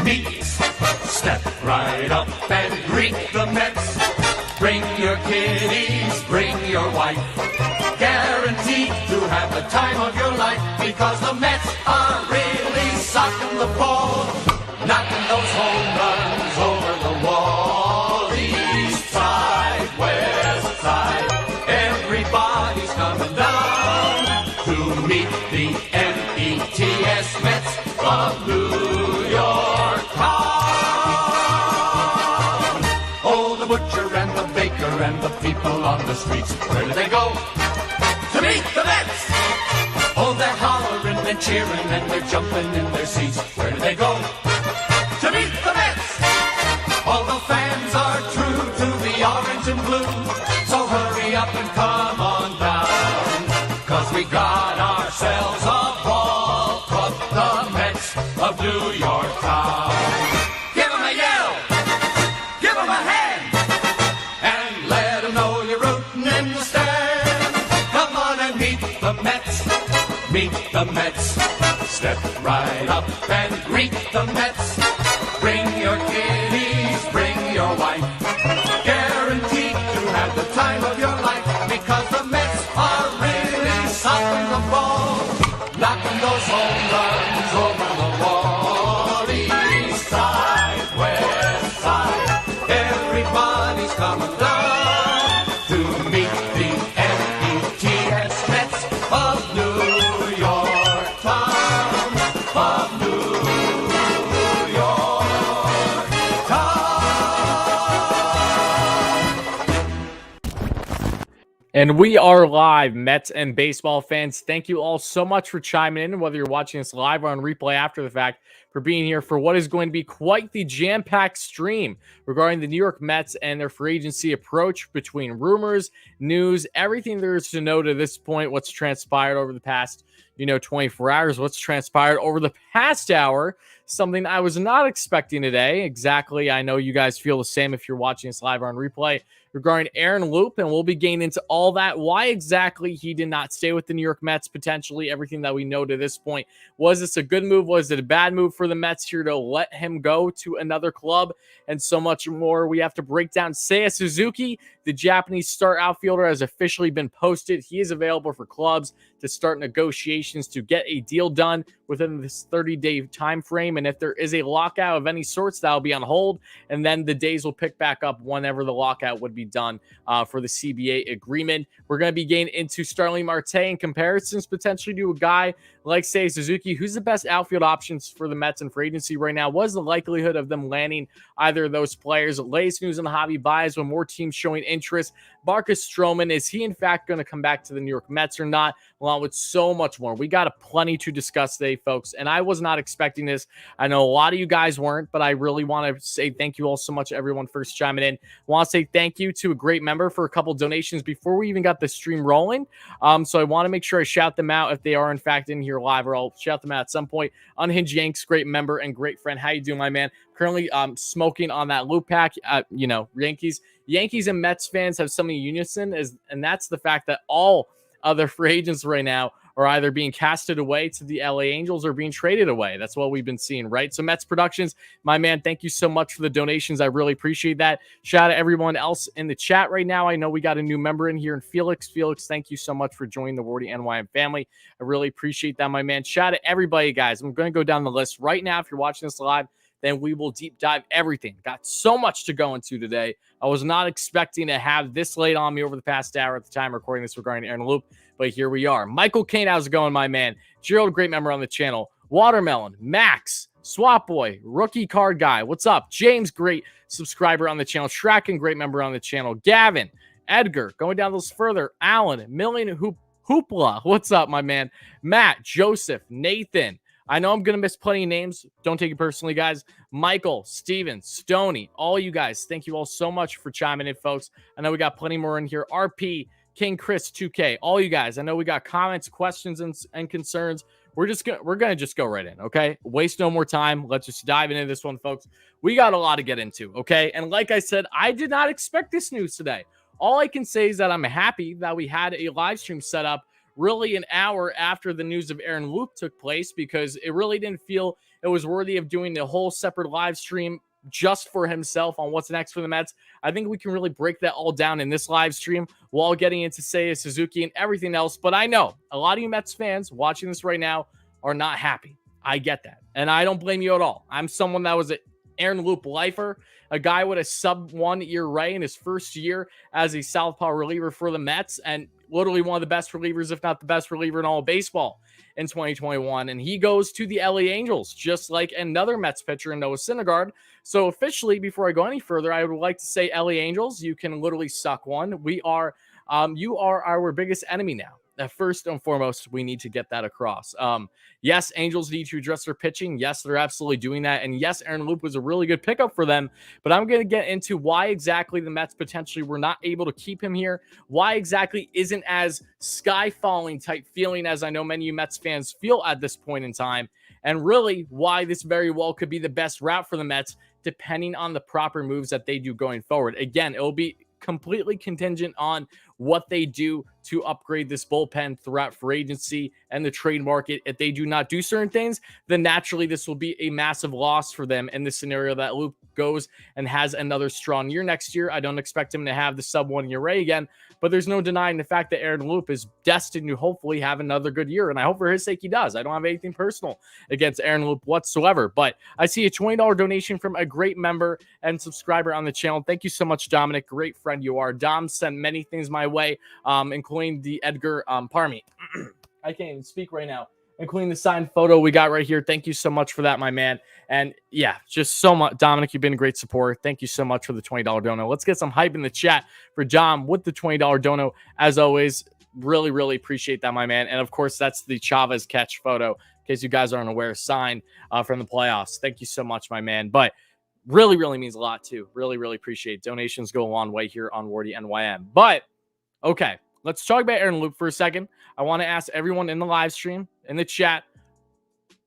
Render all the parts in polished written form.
meet. Step right up and greet the Mets. Bring your kiddies, bring your wife. Guaranteed to have the time of your life, because the Mets are really socking the ball, knocking those home runs over the wall. East side, west side, everybody's coming down to meet the METS Mets of New York town. Oh, the butcher and the baker and the people on the streets, where do they go? To meet the Mets! Oh, they're hollering and cheering and they're jumping in their seats. Where do they go? To meet the Mets! All the fans are true to the orange and blue, so hurry up and come on down, 'cause we got ourselves a ball club, the Mets of New York town. Give 'em a yell! Give 'em a hand! And let 'em know you're rooting in the stand. Come on and meet the Mets. Meet the Mets. Step right up and greet the Mets. Bring your kiddies, bring your wife. Guaranteed to have the time of your life, because the Mets are really socking the ball, knocking those home runs over the wall. East side, west side, everybody's coming down to meet the METS Mets of New York town, of New York town. And we are live, Mets and baseball fans. Thank you all so much for chiming in, whether you're watching us live or on replay after the fact, for being here for what is going to be quite the jam-packed stream regarding the New York Mets and their free agency approach, between rumors, news, everything there is to know to this point, what's transpired over the past 24 hours, what's transpired over the past hour, something I was not expecting today. Exactly. I know you guys feel the same if you're watching us live or on replay, regarding Aaron Loup, and we'll be getting into all that. Why exactly he did not stay with the New York Mets, potentially everything that we know to this point. Was this a good move? Was it a bad move for the Mets here to let him go to another club? And so much more. We have to break down Seiya Suzuki. The Japanese star outfielder has officially been posted. He is available for clubs to start negotiations to get a deal done within this 30-day time frame. And if there is a lockout of any sorts, that'll be on hold. And then the days will pick back up whenever the lockout would be done for the CBA agreement. We're going to be getting into Starling Marte and comparisons potentially to a guy like Seiya Suzuki. Who's the best outfield options for the Mets and free agency right now? What is the likelihood of them landing either of those players? Latest news on the hobby: Baez, with more teams showing interest. Marcus Stroman, is he in fact going to come back to the New York Mets or not? Along with so much more. We got plenty to discuss today, folks, and I was not expecting this. I know a lot of you guys weren't, but I really want to say thank you all so much, everyone, first chiming in. I want to say thank you to a great member for a couple donations before we even got the stream rolling. So I want to make sure I shout them out if they are in fact in here live, or I'll shout them out at some point. Unhinged Yanks, great member and great friend. How you doing, my man? Currently smoking on that loop pack. Yankees and Mets fans have something in unison, and that's the fact that all other free agents right now are either being casted away to the LA Angels or being traded away. That's what we've been seeing, right? So Mets Productions, my man, thank you so much for the donations. I really appreciate that. Shout out to everyone else in the chat right now. I know we got a new member in here, and Felix, thank you so much for joining the WardyNYM family. I really appreciate that, my man. Shout out to everybody, guys. I'm going to go down the list right now. If you're watching this live, then we will deep dive everything. Got so much to go into today. I was not expecting to have this late on me over the past hour at the time recording this regarding Aaron Loup, but here we are. Michael Kane, how's it going, my man? Gerald, great member on the channel. Watermelon, Max, Swap Boy, Rookie Card Guy, what's up? James, great subscriber on the channel. Shraken, great member on the channel. Gavin, Edgar, going down those further. Alan, Million Hoopla, what's up, my man? Matt, Joseph, Nathan. I know I'm going to miss plenty of names. Don't take it personally, guys. Michael, Steven, Stoney, all you guys, thank you all so much for chiming in, folks. I know we got plenty more in here. RP, King Chris 2K, all you guys. I know we got comments, questions, and concerns. We're gonna just go right in, okay? Waste no more time. Let's just dive into this one, folks. We got a lot to get into, okay? And like I said, I did not expect this news today. All I can say is that I'm happy that we had a live stream set up really an hour after the news of Aaron Loup took place, because it really didn't feel it was worthy of doing the whole separate live stream just for himself on what's next for the Mets. I think we can really break that all down in this live stream while getting into Seiya Suzuki and everything else. But I know a lot of you Mets fans watching this right now are not happy. I get that. And I don't blame you at all. I'm someone that was an Aaron Loup lifer, a guy with a sub-1 ERA in his first year as a southpaw reliever for the Mets, and literally one of the best relievers, if not the best reliever in all of baseball in 2021. And he goes to the LA Angels, just like another Mets pitcher in Noah Syndergaard. So officially, before I go any further, I would like to say, LA Angels, you can literally suck one. You are our biggest enemy now. First and foremost, we need to get that across. Yes, Angels need to address their pitching. Yes, they're absolutely doing that. And yes, Aaron Loup was a really good pickup for them. But I'm going to get into why exactly the Mets potentially were not able to keep him here. Why exactly isn't as sky-falling type feeling as I know many of you Mets fans feel at this point in time. And really why this very well could be the best route for the Mets, depending on the proper moves that they do going forward. Again, it'll be completely contingent on what they do to upgrade this bullpen throughout free agency and the trade market. If they do not do certain things, then naturally this will be a massive loss for them in the scenario that Luke goes and has another strong year next year. I don't expect him to have the sub-1 ERA again, but there's no denying the fact that Aaron Loup is destined to hopefully have another good year, and I hope for his sake he does. I don't have anything personal against Aaron Loup whatsoever, but I see a $20 donation from a great member and subscriber on the channel. Thank you so much, Dominic. Great friend you are. Dom sent many things my way, including the Edgar, pardon me. I can't even speak right now. Including the signed photo we got right here. Thank you so much for that, my man. And yeah, just so much. Dominic, you've been a great support. Thank you so much for the $20 dono. Let's get some hype in the chat for Dom with the $20 dono. As always, really, really appreciate that, my man. And of course, that's the Chavez catch photo, in case you guys aren't aware, signed from the playoffs. Thank you so much, my man. But really, really means a lot too. Really, really appreciate it. Donations go a long way here on WardyNYM. But okay, let's talk about Aaron Loup for a second. I want to ask everyone in the live stream, in the chat,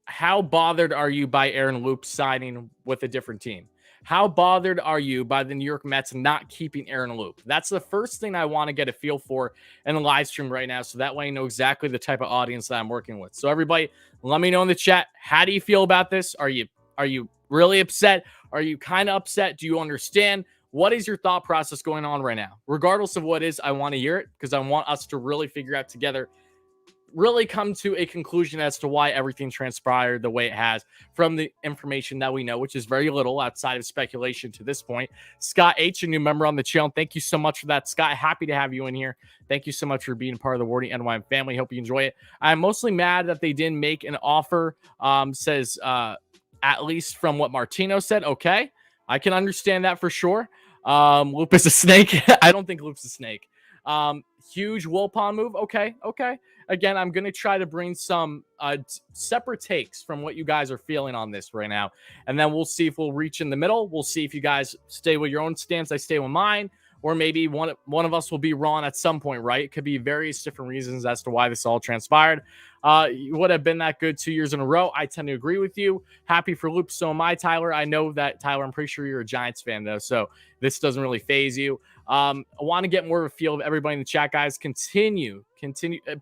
how bothered are you by Aaron Loup signing with a different team? How bothered are you by the New York Mets not keeping Aaron Loup? That's the first thing I want to get a feel for in the live stream right now, so that way I know exactly the type of audience that I'm working with. So everybody, let me know in the chat, how do you feel about this? Are you really upset? Are you kind of upset? Do you understand? What is your thought process going on right now? Regardless of what it is, I want to hear it because I want us to really figure out together, really come to a conclusion as to why everything transpired the way it has from the information that we know, which is very little outside of speculation to this point. Scott H., a new member on the channel. Thank you so much for that, Scott. Happy to have you in here. Thank you so much for being part of the WardyNYM family. Hope you enjoy it. I'm mostly mad that they didn't make an offer, says at least from what Martino said. Okay, I can understand that for sure. Loup is a snake. I don't think Loop's a snake. Huge Wilpon move. Okay. Again, I'm going to try to bring some separate takes from what you guys are feeling on this right now. And then we'll see if we'll reach in the middle. We'll see if you guys stay with your own stance. I stay with mine. Or maybe one of us will be wrong at some point, right? It could be various different reasons as to why this all transpired. You would have been that good 2 years in a row. I tend to agree with you. Happy for Loup. So am I, Tyler. I know that, Tyler, I'm pretty sure you're a Giants fan, though. So this doesn't really phase you. I want to get more of a feel of everybody in the chat, guys. Continue.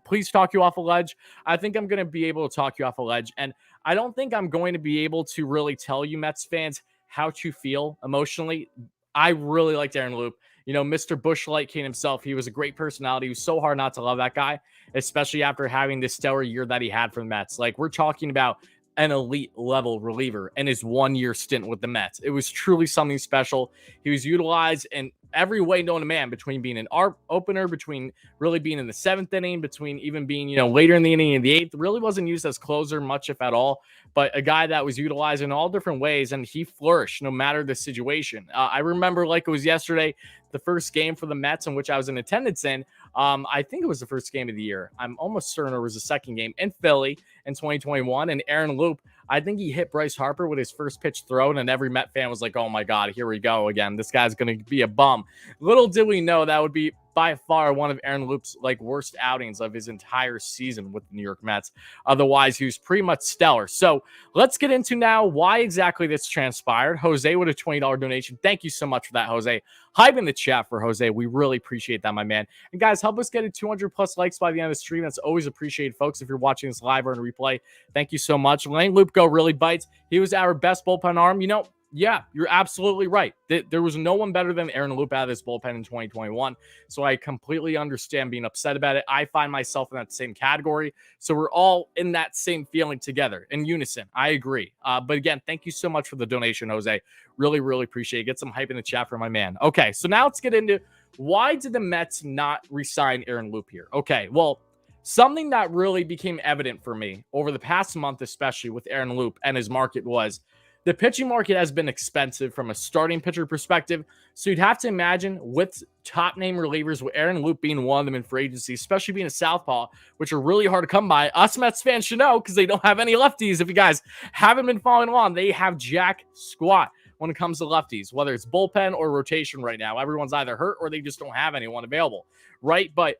Please talk you off a ledge. I think I'm going to be able to talk you off a ledge. And I don't think I'm going to be able to really tell you Mets fans how to feel emotionally. I really liked Aaron Loup. You know, Mr. Busch Light King himself, he was a great personality. It was so hard not to love that guy, especially after having this stellar year that he had for the Mets. Like, we're talking about an elite level reliever in his 1 year stint with the Mets. It was truly something special. He was utilized in every way known to man, between being an opener, between really being in the seventh inning, between even being, you know, later in the inning in the eighth. Really wasn't used as closer much, if at all, but a guy that was utilized in all different ways, and he flourished no matter the situation. I remember like it was yesterday, the first game for the Mets in which I was in attendance in. I think it was the first game of the year. I'm almost certain it was the second game in Philly in 2021. And Aaron Loup, I think he hit Bryce Harper with his first pitch thrown, and every Met fan was like, oh my God, here we go again. This guy's going to be a bum. Little did we know that would be by far one of Aaron Loup's like worst outings of his entire season with the New York Mets. Otherwise, he was pretty much stellar. So let's get into now why exactly this transpired. Jose with a $20 donation. Thank you so much for that, Jose. Hype in the chat for Jose. We really appreciate that, my man. And guys, help us get to 200 plus likes by the end of the stream. That's always appreciated, folks. If you're watching this live or in replay, thank you so much. Aaron Loup go really bites. He was our best bullpen arm. You know, yeah, you're absolutely right. There was no one better than Aaron Loup out of this bullpen in 2021. So I completely understand being upset about it. I find myself in that same category. So we're all in that same feeling together in unison. I agree. But again, thank you so much for the donation, Jose. Really, really appreciate it. Get some hype in the chat for my man. Okay, so now let's get into why did the Mets not re-sign Aaron Loup here? Okay, well, something that really became evident for me over the past month, especially with Aaron Loup and his market, was the pitching market has been expensive from a starting pitcher perspective. So you'd have to imagine with top name relievers, with Aaron Loup being one of them in free agency, especially being a southpaw, which are really hard to come by. Us Mets fans should know because they don't have any lefties. If you guys haven't been following along, they have jack squat when it comes to lefties, whether it's bullpen or rotation right now. Everyone's either hurt or they just don't have anyone available, right? But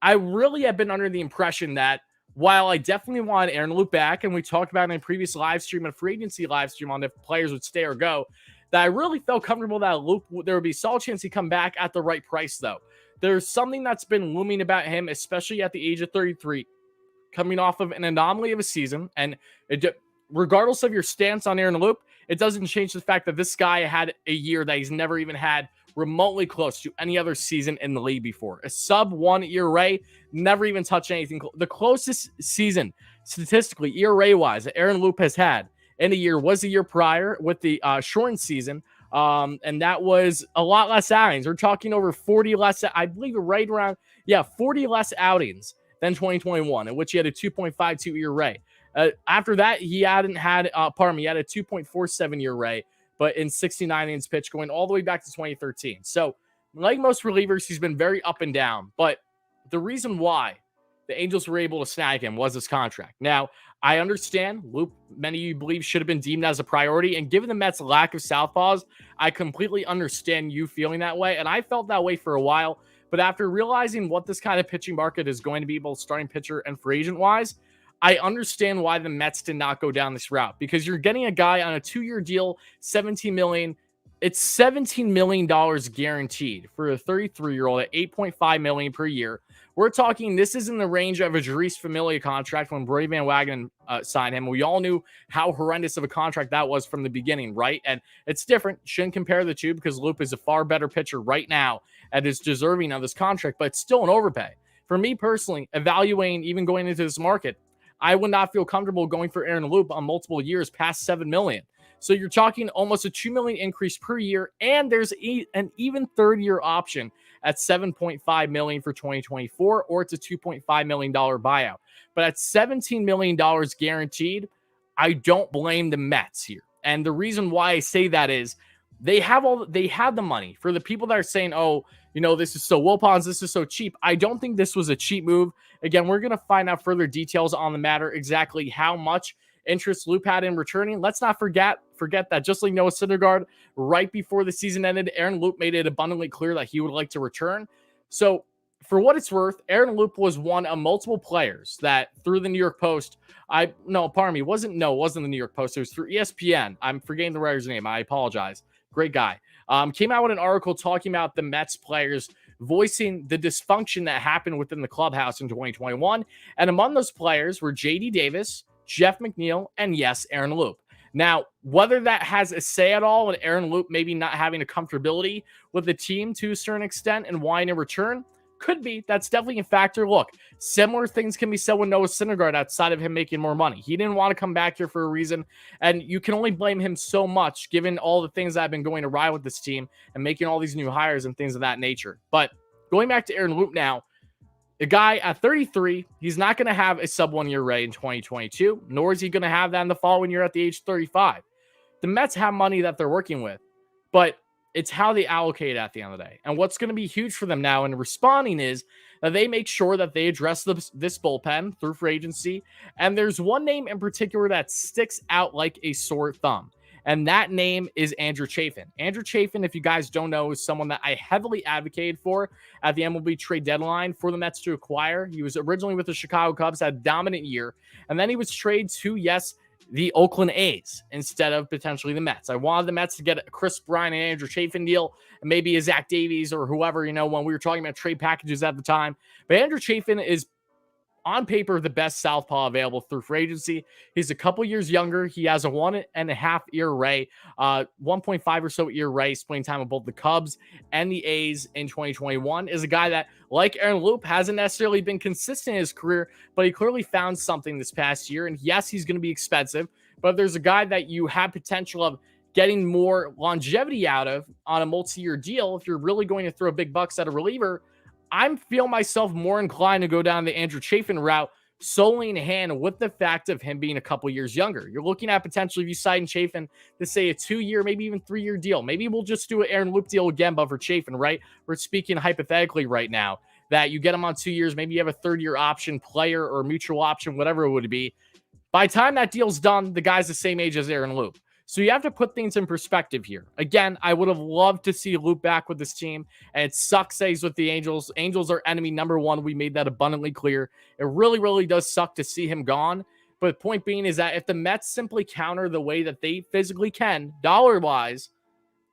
I really have been under the impression that while I definitely want Aaron Loup back, and we talked about it in a previous live stream and free agency live stream on if players would stay or go, that I really felt comfortable that Loup, there would be a solid chance he'd come back at the right price, though. There's something that's been looming about him, especially at the age of 33, coming off of an anomaly of a season. And regardless of your stance on Aaron Loup, it doesn't change the fact that this guy had a year that he's never even had remotely close to any other season in the league before. A sub-1 ERA, never even touched anything. The closest season, statistically, ERA-wise, that Aaron Loup has had in a year was the year prior with the shortened season, and that was a lot less outings. We're talking over 40 less, I believe right around, 40 less outings than 2021, in which he had a 2.52 ERA. After that, he had a 2.47 ERA, but in 69 innings pitched going all the way back to 2013. So, like most relievers, he's been very up and down. But the reason why the Angels were able to snag him was his contract. Now, I understand Loup, many of you believe, should have been deemed as a priority. And given the Mets' lack of southpaws, I completely understand you feeling that way. And I felt that way for a while. But after realizing what this kind of pitching market is going to be, both starting pitcher and free agent-wise, I understand why the Mets did not go down this route, because you're getting a guy on a 2-year deal, $17 million. It's $17 million guaranteed for a 33-year-old at $8.5 million per year. We're talking, this is in the range of a Jeurys Familia contract when Brady Van Wagenen signed him. We all knew how horrendous of a contract that was from the beginning, right? And it's different. Shouldn't compare the two because Loup is a far better pitcher right now and is deserving of this contract, but it's still an overpay. For me personally, evaluating even going into this market, I would not feel comfortable going for Aaron Loup on multiple years past $7 million. So you're talking almost a $2 million increase per year, and there's an even third-year option at $7.5 million for 2024, or it's a $2.5 million buyout. But at $17 million guaranteed, I don't blame the Mets here. And the reason why I say that is they have the money. For the people that are saying, oh, you know, this is so Wilpons, this is so cheap, I don't think this was a cheap move. Again, we're going to find out further details on the matter, exactly how much interest Loup had in returning. Let's not forget that just like Noah Syndergaard, right before the season ended, Aaron Loup made it abundantly clear that he would like to return. So for what it's worth, Aaron Loup was one of multiple players that through the New York Post, it wasn't the New York Post, it was through ESPN. I'm forgetting the writer's name. I apologize. Great guy. Came out with an article talking about the Mets players voicing the dysfunction that happened within the clubhouse in 2021. And among those players were J.D. Davis, Jeff McNeil, and yes, Aaron Loup. Now, whether that has a say at all with Aaron Loup maybe not having a comfortability with the team to a certain extent and wanting to return, could be. That's definitely a factor. Look, similar things can be said with Noah Syndergaard outside of him making more money. He didn't want to come back here for a reason, and you can only blame him so much given all the things that have been going awry with this team and making all these new hires and things of that nature. But going back to Aaron Loup now, the guy at 33, he's not going to have a sub-1 year rate in 2022, nor is he going to have that in the following year at the age 35. The Mets have money that they're working with, but it's how they allocate it at the end of the day. And what's going to be huge for them now in responding is that they make sure that they address this bullpen through free agency. And there's one name in particular that sticks out like a sore thumb. And that name is Andrew Chafin. Andrew Chafin, if you guys don't know, is someone that I heavily advocated for at the MLB trade deadline for the Mets to acquire. He was originally with the Chicago Cubs, had a dominant year, and then he was traded to, yes, the Oakland A's instead of potentially the Mets. I wanted the Mets to get a Chris Bryant and Andrew Chafin deal, and maybe a Zach Davies or whoever, when we were talking about trade packages at the time. But Andrew Chafin is on paper the best southpaw available through free agency. He's a couple years younger. He has a 1.5 ERA, 1.5 or so ERA, playing time with both the Cubs and the A's in 2021. Is a guy that, like Aaron Loup, hasn't necessarily been consistent in his career, but he clearly found something this past year. And yes, he's going to be expensive, but there's a guy that you have potential of getting more longevity out of on a multi-year deal. If you're really going to throw big bucks at a reliever, I feel myself more inclined to go down the Andrew Chafin route solely in hand with the fact of him being a couple years younger. You're looking at potentially, if you sign Chafin, to say a 2-year, maybe even 3-year deal. Maybe we'll just do an Aaron Loup deal again, but for Chafin, right? We're speaking hypothetically right now that you get him on 2 years. Maybe you have a 3rd-year option player or mutual option, whatever it would be. By the time that deal's done, the guy's the same age as Aaron Loup. So you have to put things in perspective here. Again, I would have loved to see Loup back with this team, and it sucks that he's with the Angels. Angels are enemy number one. We made that abundantly clear. It really, really does suck to see him gone. But the point being is that if the Mets simply counter the way that they physically can, dollar-wise,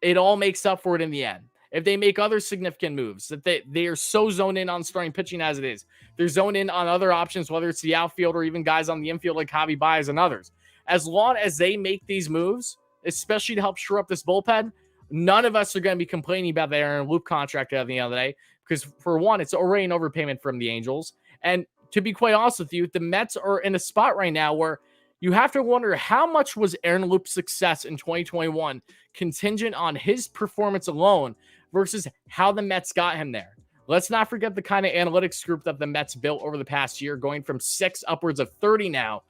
it all makes up for it in the end. If they make other significant moves, that they are so zoned in on starting pitching as it is, they're zoned in on other options, whether it's the outfield or even guys on the infield like Javi Baez and others. As long as they make these moves, especially to help shore up this bullpen, none of us are going to be complaining about the Aaron Loup contract at the end of the day, because for one, it's already an overpayment from the Angels. And to be quite honest with you, the Mets are in a spot right now where you have to wonder how much was Aaron Loup's success in 2021 contingent on his performance alone versus how the Mets got him there. Let's not forget the kind of analytics group that the Mets built over the past year, going from 6 upwards of 30 now.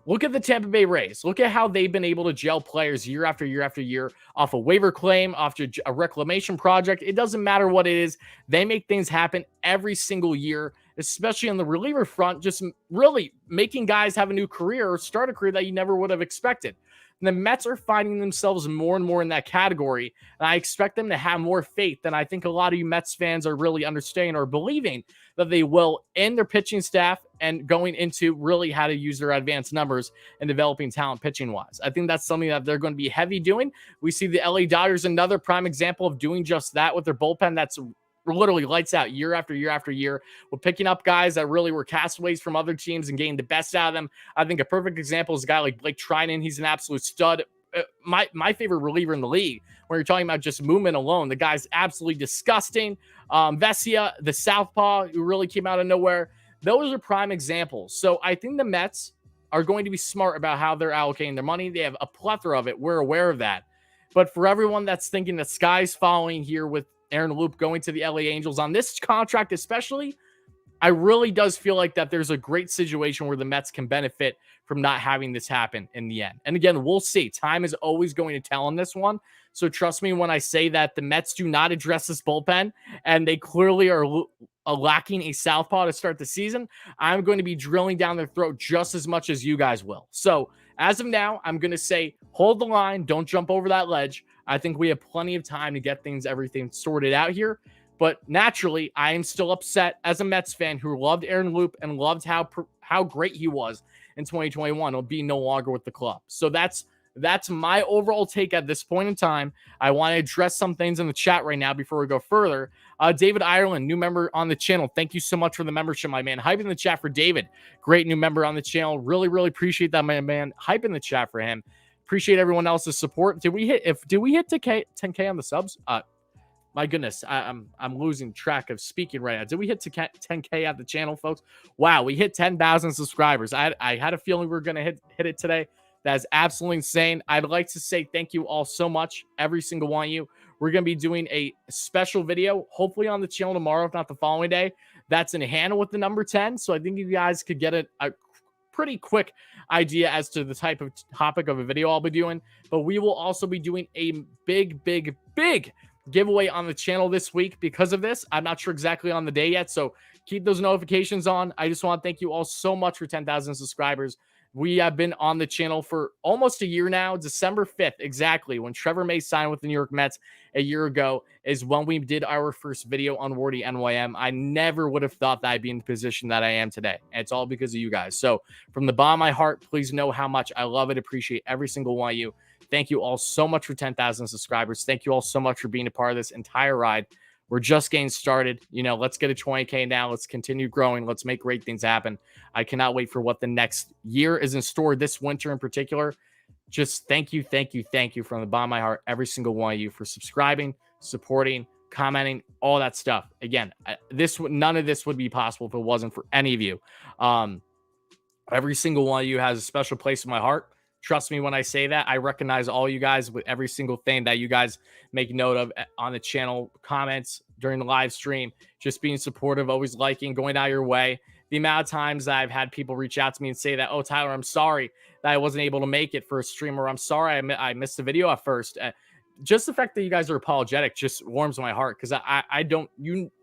Look at the Tampa Bay Rays. Look at how they've been able to gel players year after year after year off a waiver claim, off a reclamation project. It doesn't matter what it is. They make things happen every single year, especially on the reliever front, just really making guys have a new career or start a career that you never would have expected. And the Mets are finding themselves more and more in that category, and I expect them to have more faith than I think a lot of you Mets fans are really understanding or believing that they will in their pitching staff and going into really how to use their advanced numbers and developing talent pitching-wise. I think that's something that they're going to be heavy doing. We see the LA Dodgers, another prime example of doing just that with their bullpen that's literally lights out year after year after year. We're picking up guys that really were castaways from other teams and getting the best out of them. I think a perfect example is a guy like Blake Trinan. He's an absolute stud. My favorite reliever in the league, when you're talking about just movement alone, the guy's absolutely disgusting. Vesia, the southpaw, who really came out of nowhere. Those are prime examples. So I think the Mets are going to be smart about how they're allocating their money. They have a plethora of it. We're aware of that. But for everyone that's thinking the sky's falling here with Aaron Loup going to the LA Angels on this contract especially, I really does feel like that there's a great situation where the Mets can benefit from not having this happen in the end. And again, we'll see. Time is always going to tell on this one. So trust me when I say that the Mets do not address this bullpen and they clearly are lacking a southpaw to start the season, I'm going to be drilling down their throat just as much as you guys will. So as of now, I'm going to say, hold the line. Don't jump over that ledge. I think we have plenty of time to get everything sorted out here. But naturally, I am still upset as a Mets fan who loved Aaron Loup and loved how great he was in 2021. He'll be no longer with the club. So that's my overall take at this point in time. I want to address some things in the chat right now before we go further. David Ireland, new member on the channel. Thank you so much for the membership, my man. Hype in the chat for David. Great new member on the channel. Really, really appreciate that, my man. Hype in the chat for him. Appreciate everyone else's support. Did we hit 10K on the subs? My goodness, I'm losing track of speaking right now. Did we hit 10K at the channel, folks? Wow, we hit 10,000 subscribers. I had a feeling we were going to hit it today. That is absolutely insane. I'd like to say thank you all so much, every single one of you. We're going to be doing a special video, hopefully on the channel tomorrow, if not the following day. That's in hand with the number 10. So I think you guys could get a pretty quick idea as to the type of topic of a video I'll be doing. But we will also be doing a big giveaway on the channel this week because of this. I'm not sure exactly on the day yet, so keep those notifications on. I just want to thank you all so much for 10,000 subscribers. we have been on the channel for almost a year now. December 5th, exactly, when Trevor May signed with the New York Mets a year ago, is when we did our first video on WardyNYM. I never would have thought that I'd be in the position that I am today. And it's all because of you guys. So from the bottom of my heart, please know how much I love it. Appreciate every single one of you. Thank you all so much for 10,000 subscribers. Thank you all so much for being a part of this entire ride. We're just getting started. Let's get a 20K now. Let's continue growing. Let's make great things happen. I cannot wait for what the next year is in store, this winter in particular. Just thank you from the bottom of my heart, every single one of you, for subscribing, supporting, commenting, all that stuff. Again, none of this would be possible if it wasn't for any of you. Every single one of you has a special place in my heart. Trust me when I say that. I recognize all you guys with every single thing that you guys make note of on the channel, comments during the live stream, just being supportive, always liking, going out your way. The amount of times that I've had people reach out to me and say that, oh, Tyler, I'm sorry that I wasn't able to make it for a stream, or I'm sorry I missed the video at first. Just the fact that you guys are apologetic just warms my heart, because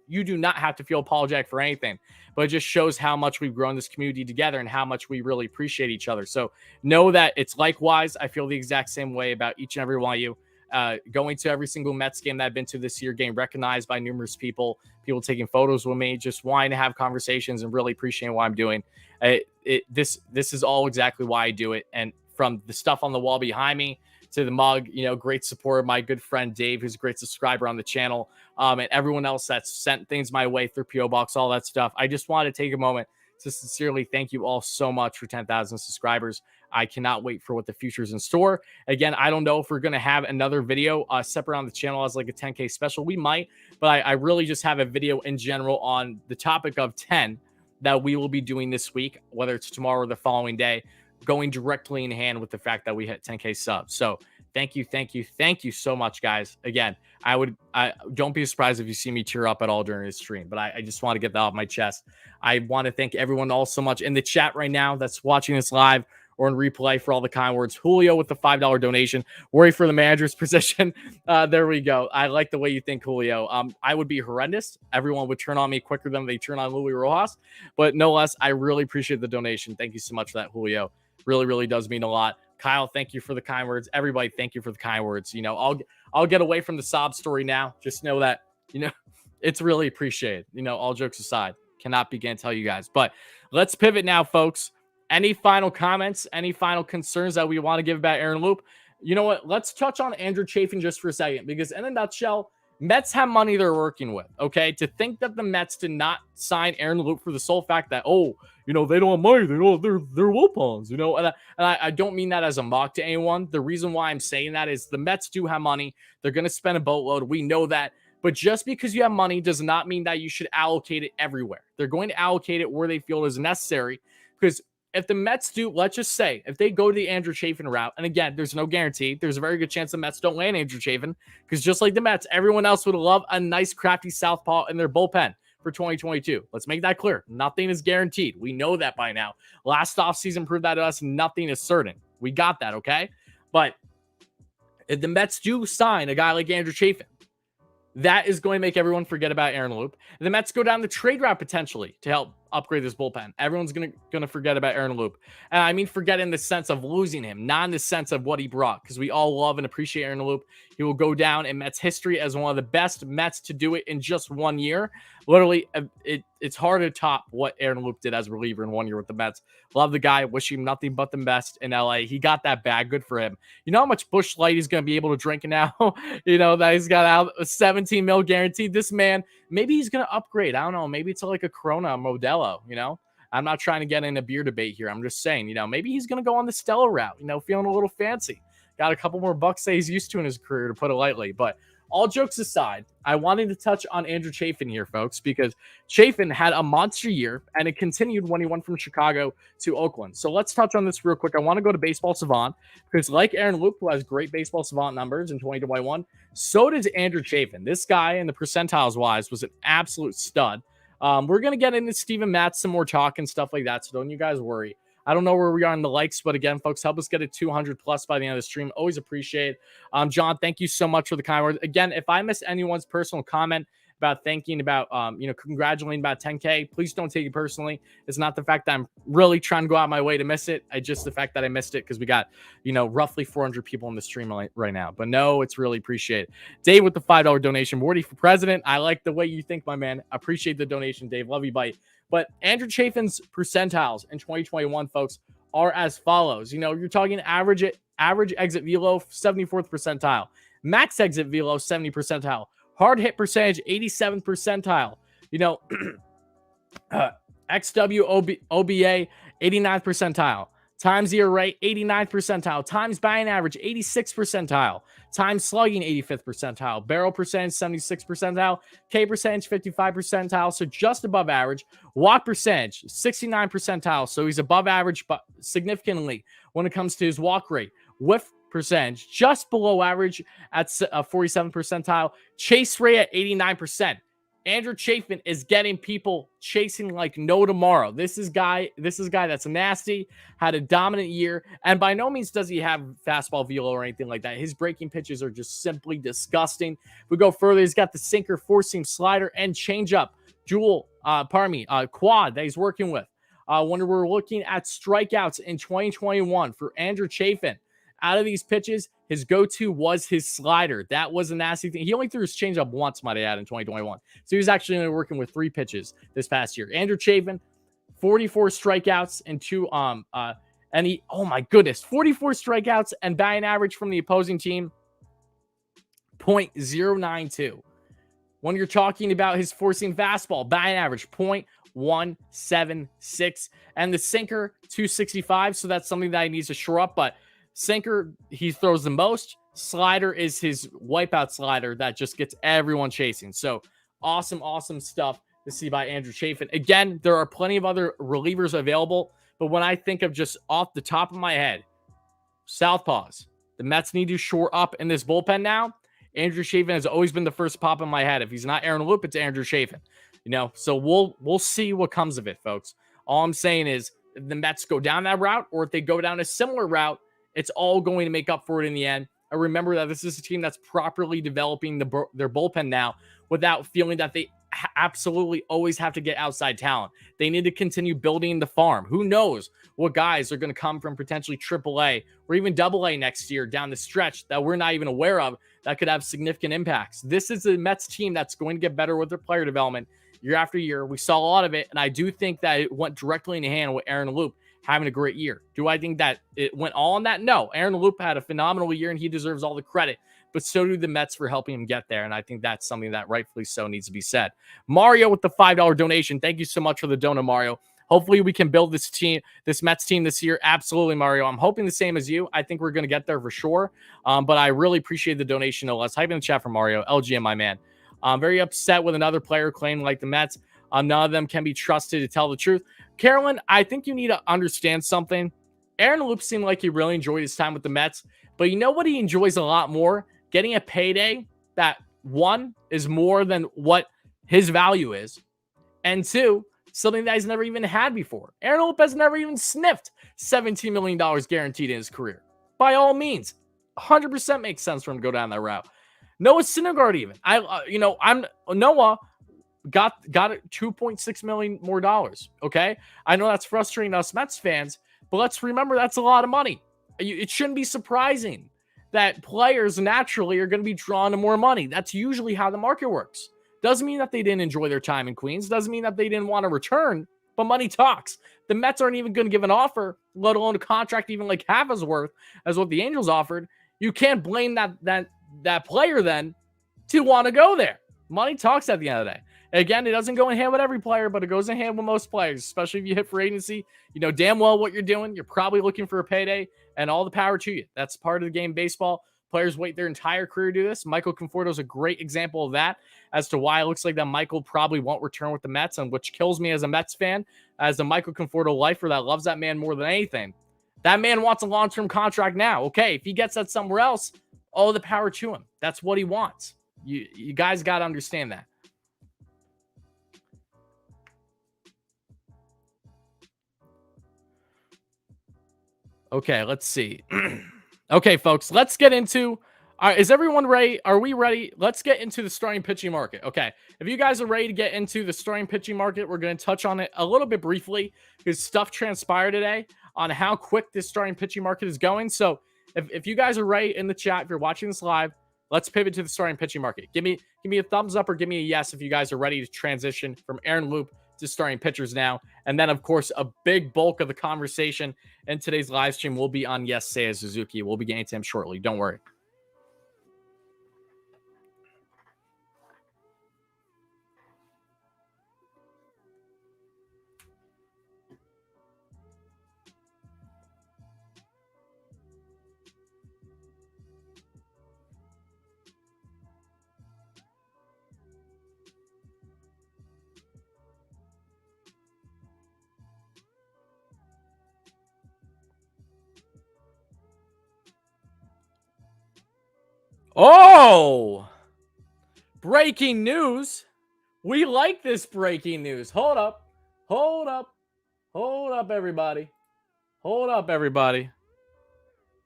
you do not have to feel apologetic for anything, but it just shows how much we've grown this community together and how much we really appreciate each other. So know that it's likewise. I feel the exact same way about each and every one of you. Going to every single Mets game that I've been to this year, getting recognized by numerous people taking photos with me, just wanting to have conversations and really appreciating what I'm doing. This is all exactly why I do it. And from the stuff on the wall behind me to the mug, great support. My good friend Dave, who's a great subscriber on the channel, and everyone else that's sent things my way through PO Box, all that stuff. I just wanted to take a moment to sincerely thank you all so much for 10,000 subscribers. I cannot wait for what the future is in store. Again, I don't know if we're going to have another video separate on the channel as like a 10K special. We might, but I really just have a video in general on the topic of 10 that we will be doing this week, whether it's tomorrow or the following day, going directly in hand with the fact that we hit 10K subs. So thank you so much, guys. Again, I don't be surprised if you see me tear up at all during this stream, but I just want to get that off my chest. I want to thank everyone all so much in the chat right now that's watching this live or in replay for all the kind words. Julio with the $5 donation. Worry for the manager's position. There we go. I like the way you think, Julio. I would be horrendous. Everyone would turn on me quicker than they turn on Louis Rojas. But no less, I really appreciate the donation. Thank you so much for that, Julio. Really, really does mean a lot. Kyle, thank you for the kind words. Everybody, thank you for the kind words. I'll get away from the sob story now. Just know that, it's really appreciated. All jokes aside, cannot begin to tell you guys. But let's pivot now, folks. Any final comments? Any final concerns that we want to give about Aaron Loup? You know what? Let's touch on Andrew Chafin just for a second, because in a nutshell, Mets have money they're working with, okay? To think that the Mets did not sign Aaron Loup for the sole fact that, they don't have money. They're Wilpons, And I don't mean that as a mock to anyone. The reason why I'm saying that is the Mets do have money. They're going to spend a boatload. We know that. But just because you have money does not mean that you should allocate it everywhere. They're going to allocate it where they feel is necessary, because if the Mets do, let's just say, if they go to the Andrew Chafin route, and again, there's no guarantee, there's a very good chance the Mets don't land Andrew Chafin, because just like the Mets, everyone else would love a nice, crafty southpaw in their bullpen for 2022. Let's make that clear. Nothing is guaranteed. We know that by now. Last offseason proved that to us. Nothing is certain. We got that, okay? But if the Mets do sign a guy like Andrew Chafin, that is going to make everyone forget about Aaron Loup. The Mets go down the trade route potentially to help upgrade this bullpen. Everyone's gonna forget about Aaron Loup. And I mean forget in the sense of losing him, not in the sense of what he brought, because we all love and appreciate Aaron Loup. He will go down in Mets history as one of the best Mets to do it in just 1 year. Literally, it's hard to top what Aaron Loup did as a reliever in 1 year with the Mets. Love the guy. Wish him nothing but the best in LA. He got that bag. Good for him. You know how much Busch Light he's going to be able to drink now? That he's got out a 17 mil guaranteed. This man, maybe he's going to upgrade. I don't know. Maybe it's like a Corona Modelo, I'm not trying to get in a beer debate here. I'm just saying, maybe he's going to go on the Stella route, feeling a little fancy. Got a couple more bucks that he's used to in his career, to put it lightly. But all jokes aside, I wanted to touch on Andrew Chafin here, folks, because Chafin had a monster year, and it continued when he went from Chicago to Oakland. So let's touch on this real quick. I want to go to Baseball Savant, because like Aaron Loup, who has great Baseball Savant numbers in 2021, so does Andrew Chafin. This guy, in the percentiles-wise, was an absolute stud. We're going to get into Steven Matz, some more talk and stuff like that, so don't you guys worry. I don't know where we are in the likes, but again, folks, help us get it 200 plus by the end of the stream. Always appreciate it. John, thank you so much for the kind words. Again, if I miss anyone's personal comment, about thanking about, congratulating about 10K. Please don't take it personally. It's not the fact that I'm really trying to go out my way to miss it. It's just the fact that I missed it because we got, roughly 400 people in the stream right now. But no, it's really appreciated. Dave with the $5 donation. Wardy for president. I like the way you think, my man. I appreciate the donation, Dave. Love you, bite. But Andrew Chafin's percentiles in 2021, folks, are as follows. You're talking average exit velo, 74th percentile. Max exit velo, 70 percentile. Hard hit percentage, 87th percentile. XW OBA, 89th percentile. Times ERA, 89th percentile. Times batting average, 86th percentile. Times slugging, 85th percentile. Barrel percentage, 76th percentile. K percentage, 55 percentile. So just above average. Walk percentage, 69 percentile. So he's above average, but significantly when it comes to his walk rate. Whiff percentage, just below average at 47 percentile. Chase rate at 89%. Andrew Chafin is getting people chasing like no tomorrow. This is a guy that's nasty, had a dominant year, and by no means does he have fastball velo or anything like that. His breaking pitches are just simply disgusting. We go further, he's got the sinker, four-seam slider, and changeup, quad that he's working with. When we're looking at strikeouts in 2021 for Andrew Chafin, out of these pitches, his go-to was his slider. That was a nasty thing. He only threw his changeup once, might I add, in 2021. So he was actually only working with 3 pitches this past year. Andrew Chafin, 44 strikeouts and 44 strikeouts and batting average from the opposing team, .092. When you're talking about his four-seam fastball, batting average, .176. And the sinker, 265. So that's something that he needs to shore up, but sinker, he throws the most. Slider is his wipeout slider that just gets everyone chasing. So awesome stuff to see by Andrew Chafin. Again, there are plenty of other relievers available, but when I think of just off the top of my head, southpaws, the Mets need to shore up in this bullpen now. Andrew Chafin has always been the first pop in my head. If he's not Aaron Loup, it's Andrew Chafin. So we'll see what comes of it, folks. All I'm saying is if the Mets go down that route, or if they go down a similar route, it's all going to make up for it in the end. And remember that this is a team that's properly developing their bullpen now without feeling that they absolutely always have to get outside talent. They need to continue building the farm. Who knows what guys are going to come from potentially AAA or even AA next year down the stretch that we're not even aware of that could have significant impacts. This is a Mets team that's going to get better with their player development year after year. We saw a lot of it, and I do think that it went directly in the hand with Aaron Loup having a great year. Do I think that it went all on that? No. Aaron Loup had a phenomenal year, and he deserves all the credit, but so do the Mets for helping him get there, and I think that's something that rightfully so needs to be said. Mario with the $5 donation. Thank you so much for the donut, Mario. Hopefully we can build this Mets team this year. Absolutely, Mario. I'm hoping the same as you. I think we're going to get there for sure, but I really appreciate the donation. No less. Type in the chat for Mario. LGM, my man. I'm very upset with another player claiming like the Mets. None of them can be trusted to tell the truth. Carolyn, I think you need to understand something. Aaron Loup seemed like he really enjoyed his time with the Mets, but you know what he enjoys a lot more? Getting a payday that, one, is more than what his value is, and two, something that he's never even had before. Aaron Loup has never even sniffed $17 million guaranteed in his career. By all means, 100% makes sense for him to go down that route. Noah Syndergaard even. Noah got it $2.6 million more dollars. Okay, I know that's frustrating us Mets fans, but let's remember that's a lot of money. It shouldn't be surprising that players naturally are going to be drawn to more money. That's usually how the market works. Doesn't mean that they didn't enjoy their time in Queens. Doesn't mean that they didn't want to return, but money talks. The Mets aren't even going to give an offer, let alone a contract even like half as worth as what the Angels offered. You can't blame that player then to want to go there. Money talks at the end of the day. Again, it doesn't go in hand with every player, but it goes in hand with most players, especially if you hit free agency. You know damn well what you're doing. You're probably looking for a payday, and all the power to you. That's part of the game baseball. Players wait their entire career to do this. Michael Conforto is a great example of that as to why it looks like that Michael probably won't return with the Mets, and which kills me as a Mets fan, as a Michael Conforto lifer that loves that man more than anything. That man wants a long-term contract now. Okay, if he gets that somewhere else, all the power to him. That's what he wants. You guys got to understand that. Okay, let's see. Okay, folks, let's get into All right, is everyone ready? Are we ready? Let's get into the starting pitching market. Okay, if you guys are ready to get into the starting pitching market, we're going to touch on it a little bit briefly because stuff transpired today on how quick this starting pitching market is going. So if you guys are ready in the chat, if you're watching this live, let's pivot to the starting pitching market. Give me a thumbs up or give me a yes if you guys are ready to transition from Aaron Loup to starting pitchers now. And then, of course, a big bulk of the conversation in today's live stream will be on, yes, Seiya Suzuki. We'll be getting to him shortly. Don't worry. Oh, breaking news. We like this breaking news. Hold up, everybody. Hold up, everybody.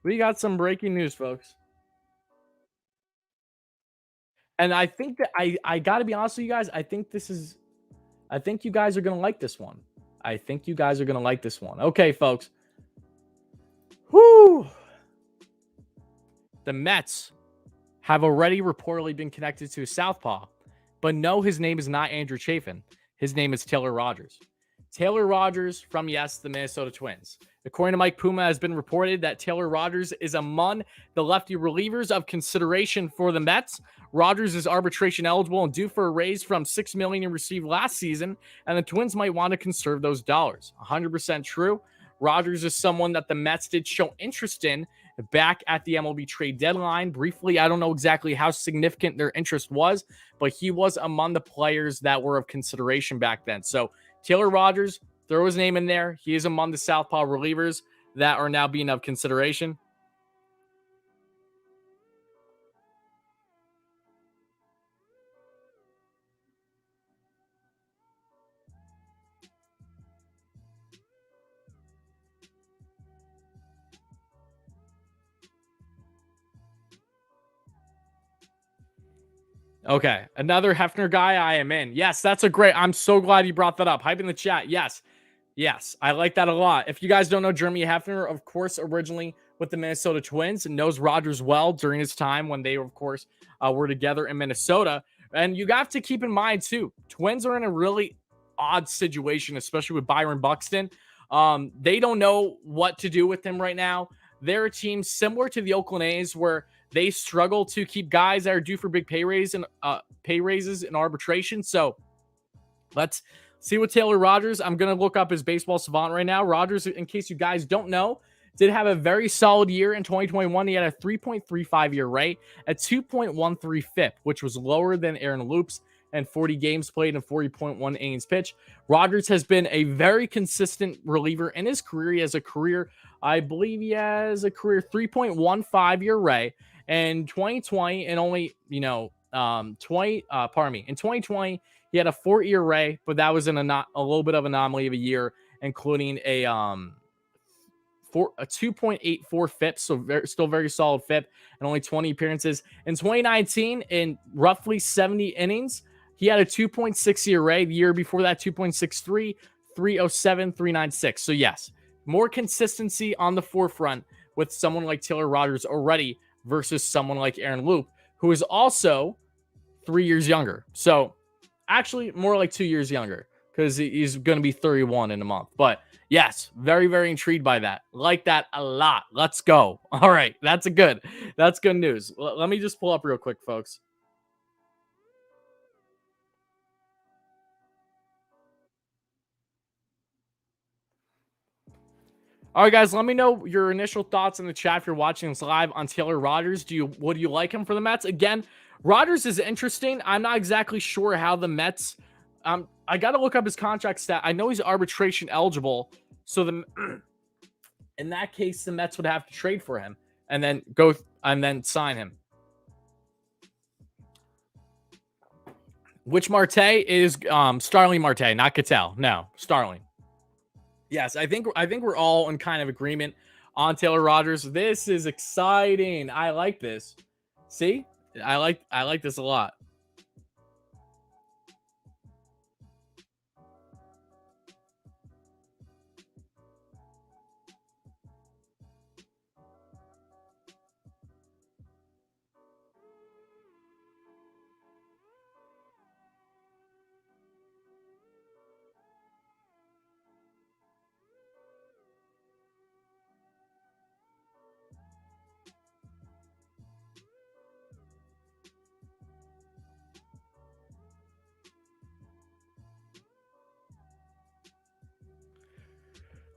We got some breaking news, folks. And I think that I got to be honest with you guys. I think you guys are going to like this one. Okay, folks. Whoo. The Mets have already reportedly been connected to a southpaw, but no, his name is not Andrew Chafin. His name is Taylor Rogers. Taylor Rogers from, yes, the Minnesota Twins. According to Mike Puma, has been reported that Taylor Rogers is among the lefty relievers of consideration for the Mets. Rogers is arbitration eligible and due for a raise from $6 million he received last season, and the Twins might want to conserve those dollars. 100% true. Rogers is someone that the Mets did show interest in back at the MLB trade deadline. Briefly, I don't know exactly how significant their interest was, but he was among the players that were of consideration back then. So Taylor Rogers, throw his name in there. He is among the southpaw relievers that are now being of consideration. Okay, another Hefner guy I am in. Yes, that's a great. I'm so glad you brought that up. Hype in the chat. Yes, I like that a lot. If you guys don't know Jeremy Hefner, of course, originally with the Minnesota Twins and knows Rogers well during his time when they, of course, were together in Minnesota. And you have to keep in mind, too, Twins are in a really odd situation, especially with Byron Buxton. They don't know what to do with him right now. They're a team similar to the Oakland A's where they struggle to keep guys that are due for big pay raises in arbitration. So let's see what Taylor Rogers. I'm going to look up his baseball savant right now. Rogers, in case you guys don't know, did have a very solid year in 2021. He had a 3.35 year rate, a 2.13 FIP, which was lower than Aaron Loup's, and 40 games played and 40.1 innings pitched. Rogers has been a very consistent reliever in his career. He has a career, I believe he has a career 3.15 year rate. And 2020, and only, in 2020, he had a 4 ERA, but that was a little bit of an anomaly of a year, including a 2.84 FIP, so still very solid FIP, and only 20 appearances. In 2019, in roughly 70 innings, he had a 2.6 ERA. The year before that, 2.63, 307, 396. So yes, more consistency on the forefront with someone like Taylor Rogers already versus someone like Aaron Loup, who is also 3 years younger. So actually more like 2 years younger because he's going to be 31 in a month. But yes, very, very intrigued by that. Like that a lot. Let's go. All right. That's good news. Let me just pull up real quick, folks. All right, guys, let me know your initial thoughts in the chat if you're watching this live on Taylor Rogers. Would you like him for the Mets? Again, Rogers is interesting. I'm not exactly sure how the Mets. I got to look up his contract stat. I know he's arbitration eligible, so in that case, the Mets would have to trade for him and then sign him. Which Marte is Starling Marte, not Cattell. No, Starling. Yes, I think we're all in kind of agreement on Taylor Rogers. This is exciting. I like this. See, I like this a lot.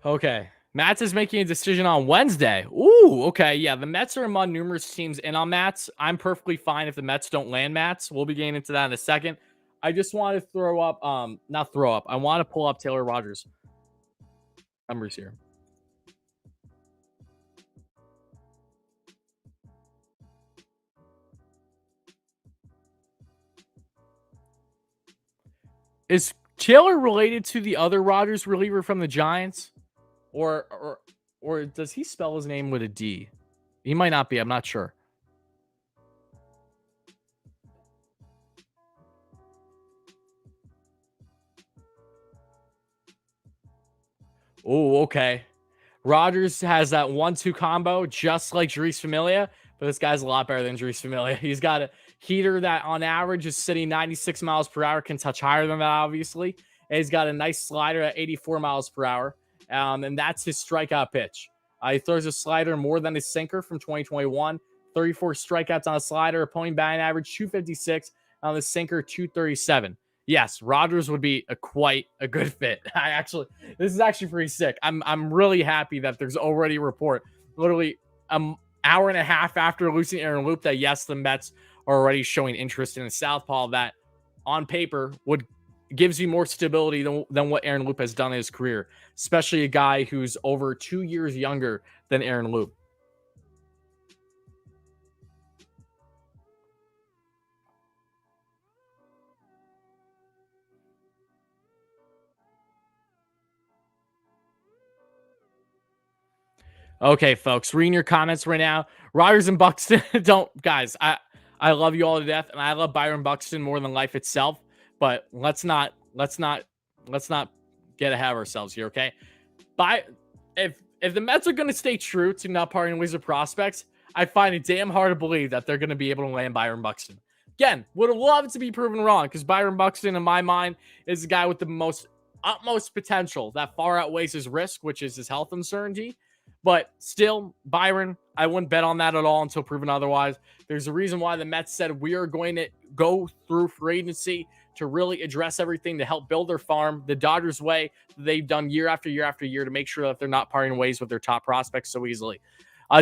Okay. Mats is making a decision on Wednesday. Ooh, okay. Yeah, the Mets are among numerous teams in on Mats. I'm perfectly fine if the Mets don't land Mats. We'll be getting into that in a second. I just want to throw up, not throw up. I want to pull up Taylor Rogers' numbers here. Is Taylor related to the other Rogers reliever from the Giants? Or does he spell his name with a D? He might not be. I'm not sure. Oh, okay. Rogers has that 1-2 combo just like Jeurys Familia, but this guy's a lot better than Jeurys Familia. He's got a heater that on average is sitting 96 miles per hour, can touch higher than that, obviously. And he's got a nice slider at 84 miles per hour, and that's his strikeout pitch. He throws a slider more than his sinker from 2021. 34 strikeouts on a slider, opponent batting average 256, on the sinker 237. Yes, Rogers would be quite a good fit. This is actually pretty sick. I'm really happy that there's already a report, literally an hour and a half after losing Aaron Loup, that yes, the Mets are already showing interest in a southpaw that, on paper, would gives you more stability than what Aaron Loup has done in his career, especially a guy who's over 2 years younger than Aaron Loup. Okay, folks, reading your comments right now. Rogers and Buxton, don't guys. I love you all to death, and I love Byron Buxton more than life itself. But let's not get ahead of ourselves here, okay? By if the Mets are going to stay true to not parting ways with prospects, I find it damn hard to believe that they're going to be able to land Byron Buxton. Again, would have loved to be proven wrong, because Byron Buxton, in my mind, is the guy with the utmost potential that far outweighs his risk, which is his health uncertainty. But still, Byron, I wouldn't bet on that at all until proven otherwise. There's a reason why the Mets said we are going to go through free agency to really address everything to help build their farm the Dodgers way they've done year after year after year to make sure that they're not parting ways with their top prospects so easily.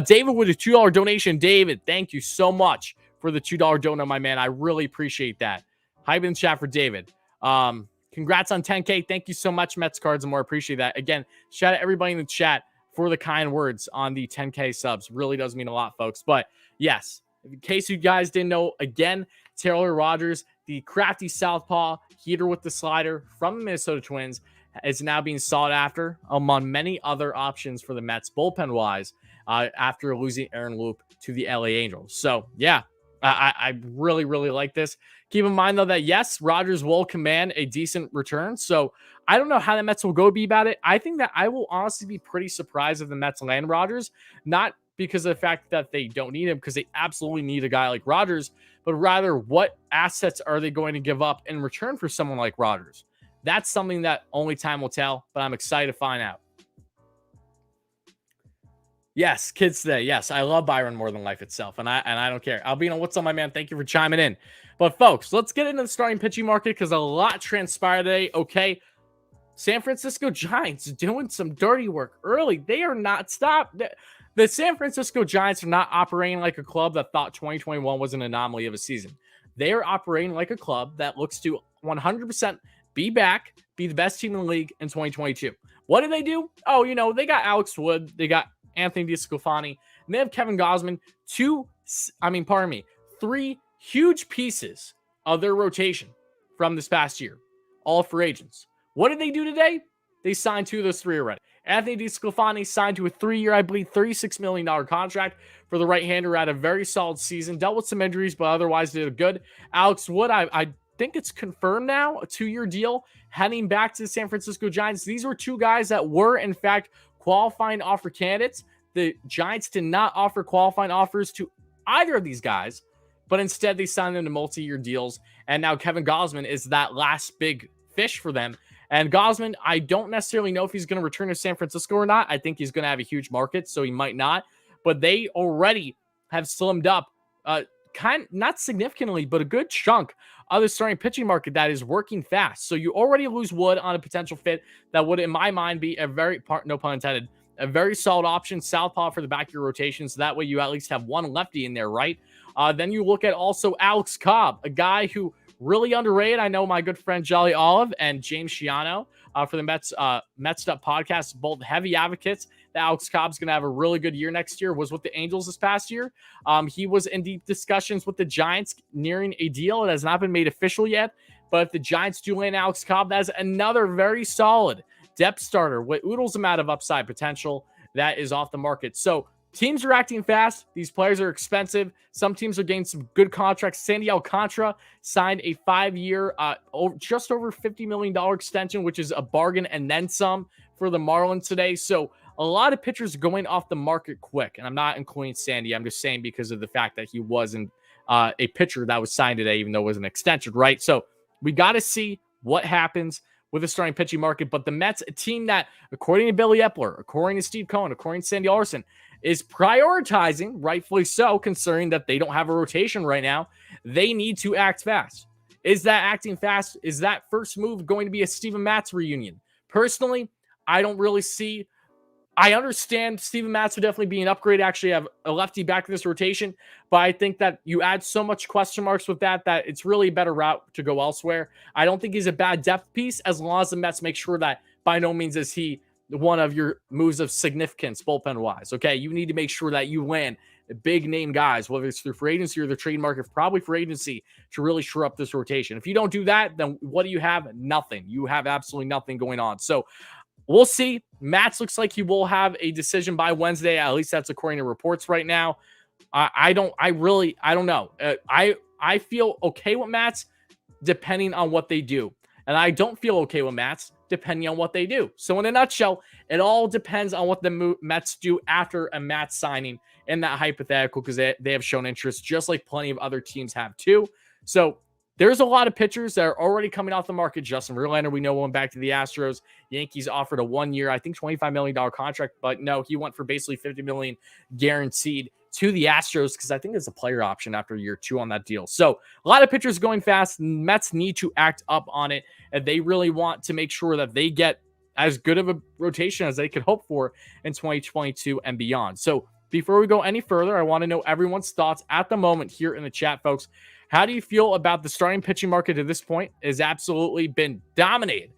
David with a $2 donation. David, thank you so much for the $2 donut, my man. I really appreciate that. Hype in the chat for David. Congrats on 10K. Thank you so much, Mets cards, and more. Appreciate that. Again, shout out everybody in the chat for the kind words on the 10K subs. Really does mean a lot, folks. But yes, in case you guys didn't know, again, Taylor Rogers, the crafty southpaw heater with the slider from the Minnesota Twins, is now being sought after among many other options for the Mets bullpen-wise after losing Aaron Loup to the LA Angels. So, yeah, I really, really like this. Keep in mind, though, that, yes, Rogers will command a decent return. So, I don't know how the Mets will go be about it. I think that I will honestly be pretty surprised if the Mets land Rogers, not because of the fact that they don't need him, because they absolutely need a guy like Rogers, but rather what assets are they going to give up in return for someone like Rogers? That's something that only time will tell, but I'm excited to find out. Yes, kids today. Yes, I love Byron more than life itself, and I don't care. Albino, what's up, my man? Thank you for chiming in. But folks, let's get into the starting pitching market because a lot transpired today. Okay, San Francisco Giants doing some dirty work early. They are not stopped. The San Francisco Giants are not operating like a club that thought 2021 was an anomaly of a season. They are operating like a club that looks to 100% be back, be the best team in the league in 2022. What did they do? Oh, they got Alex Wood. They got Anthony DeSclafani. And they have Kevin Gausman. Three huge pieces of their rotation from this past year. All free agents. What did they do today? they signed 2 of those 3 already. Anthony DeSclafani signed to a 3-year, I believe, $36 million contract for the right-hander. Had a very solid season. Dealt with some injuries, but otherwise did good. Alex Wood, I think it's confirmed now, a 2-year deal heading back to the San Francisco Giants. These were 2 guys that were, in fact, qualifying offer candidates. The Giants did not offer qualifying offers to either of these guys, but instead they signed them to multi-year deals. And now Kevin Gausman is that last big fish for them. And Gausman, I don't necessarily know if he's going to return to San Francisco or not. I think he's going to have a huge market, so he might not. But they already have slimmed up, not significantly, but a good chunk of the starting pitching market that is working fast. So you already lose Wood on a potential fit that would, in my mind, be a very, no pun intended, a very solid option, southpaw for the back of your rotation. So that way you at least have one lefty in there, right? Then you look at also Alex Cobb, a guy who really underrated. I know my good friend Jolly Olive and James Shiano for the Mets Up podcast, both heavy advocates that Alex Cobb's going to have a really good year next year. Was with the Angels this past year. He was in deep discussions with the Giants nearing a deal. It has not been made official yet, but if the Giants do land Alex Cobb, that's another very solid depth starter with oodles amount of upside potential that is off the market. So teams are acting fast. These players are expensive. Some teams are getting some good contracts. Sandy Alcantara signed a 5-year, just over $50 million extension, which is a bargain and then some for the Marlins today. So a lot of pitchers going off the market quick. And I'm not including Sandy. I'm just saying because of the fact that he wasn't a pitcher that was signed today, even though it was an extension, right? So we got to see what happens with the starting pitching market. But the Mets, a team that, according to Billy Epler, according to Steve Cohen, according to Sandy Alderson, is prioritizing, rightfully so, considering that they don't have a rotation right now. They need to act fast. Is that acting fast? Is that first move going to be a Steven Matz reunion? Personally, I don't really see. I understand Steven Matz would definitely be an upgrade, actually have a lefty back in this rotation, but I think that you add so much question marks with that it's really a better route to go elsewhere. I don't think he's a bad depth piece as long as the Mets make sure that by no means is he one of your moves of significance bullpen-wise, okay? You need to make sure that you land big-name guys, whether it's through free agency or the trade market, probably free agency, to really shore up this rotation. If you don't do that, then what do you have? Nothing. You have absolutely nothing going on. So we'll see. Matz looks like he will have a decision by Wednesday. At least that's according to reports right now. I don't know. I feel okay with Matz depending on what they do. And I don't feel okay with Matz depending on what they do. So in a nutshell, it all depends on what the Mets do after a Matz signing in that hypothetical, because they have shown interest just like plenty of other teams have too. So there's a lot of pitchers that are already coming off the market. Justin Rearlander, we know, went back to the Astros. Yankees offered a 1-year, I think $25 million contract, but no, he went for basically $50 million guaranteed to the Astros because I think it's a player option after year 2 on that deal. So a lot of pitchers going fast. Mets need to act up on it, and they really want to make sure that they get as good of a rotation as they could hope for in 2022 and beyond. So before we go any further, I want to know everyone's thoughts at the moment here in the chat, folks. How do you feel about the starting pitching market at this point? Has absolutely been dominated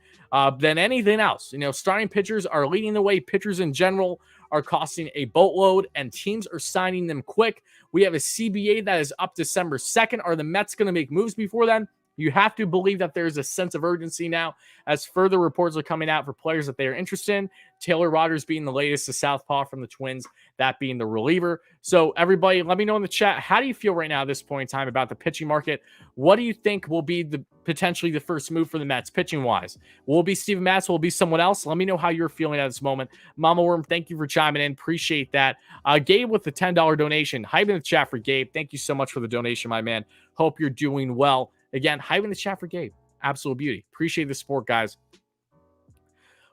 than anything else. Starting pitchers are leading the way. Pitchers in general are costing a boatload, and teams are signing them quick. We have a CBA that is up December 2nd. Are the Mets going to make moves before then? You have to believe that there's a sense of urgency now as further reports are coming out for players that they are interested in. Taylor Rogers being the latest, the southpaw from the Twins, that being the reliever. So everybody, let me know in the chat, how do you feel right now at this point in time about the pitching market? What do you think will be potentially the first move for the Mets pitching-wise? Will it be Steven Matz? Will it be someone else? Let me know how you're feeling at this moment. Mama Worm, thank you for chiming in. Appreciate that. Gabe with the $10 donation. Hype in the chat for Gabe. Thank you so much for the donation, my man. Hope you're doing well. Again, hype in the chat for Gabe. Absolute beauty. Appreciate the support, guys.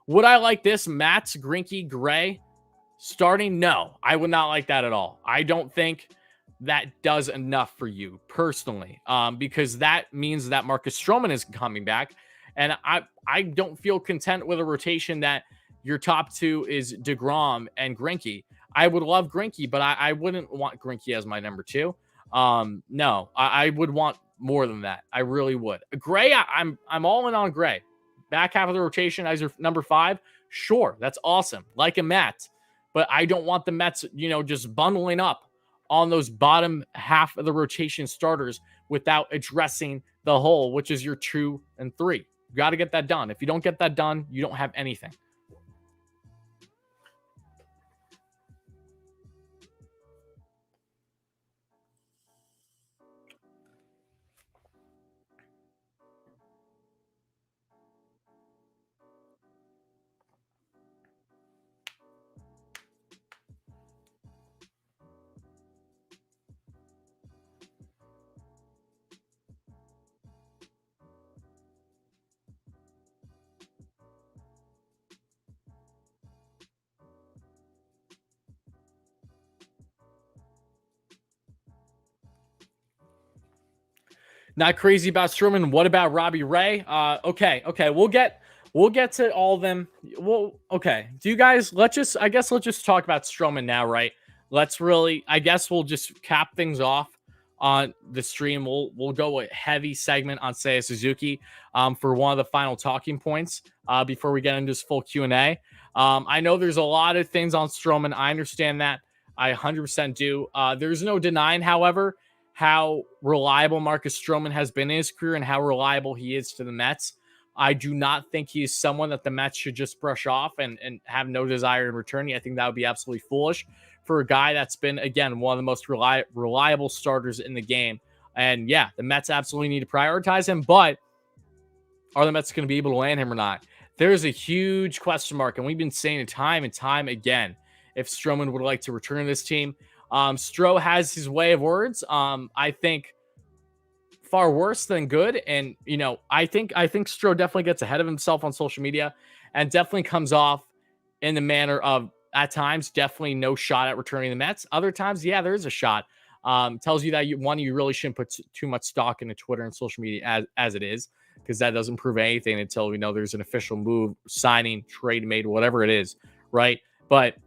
Would I like this Matz, Greinke, Gray starting? No, I would not like that at all. I don't think that does enough for you personally, because that means that Marcus Stroman is coming back, and I don't feel content with a rotation that your top 2 is DeGrom and Greinke. I would love Greinke, but I wouldn't want Greinke as my number 2. No, I would want more than that. I really would. Gray, I'm all in on Gray. Back half of the rotation as your number 5. Sure, that's awesome. Like a Met, but I don't want the Mets, just bundling up on those bottom half of the rotation starters without addressing the hole, which is your 2 and 3. You got to get that done. If you don't get that done, you don't have anything. Not crazy about Stroman. What about Robbie Ray? Okay. We'll get to all of them. Well, okay. Do you guys? Let's just talk about Stroman now, right? Let's really. I guess we'll just cap things off on the stream. We'll go a heavy segment on Seiya Suzuki for one of the final talking points before we get into this full Q&A. I know there's a lot of things on Stroman. I understand that. I 100% do. There's no denying, however, how reliable Marcus Stroman has been in his career and how reliable he is to the Mets. I do not think he's someone that the Mets should just brush off and have no desire in returning. I think that would be absolutely foolish for a guy that's been, again, one of the most reliable starters in the game. And yeah, the Mets absolutely need to prioritize him, but are the Mets going to be able to land him or not? There's a huge question mark, and we've been saying it time and time again if Stroman would like to return to this team. Stro has his way of words. I think far worse than good. And, I think Stro definitely gets ahead of himself on social media and definitely comes off in the manner of, at times, definitely no shot at returning the Mets. Other times, yeah, there is a shot. Tells you that you really shouldn't put too much stock into Twitter and social media as it is, because that doesn't prove anything until we know there's an official move, signing, trade made, whatever it is, right? But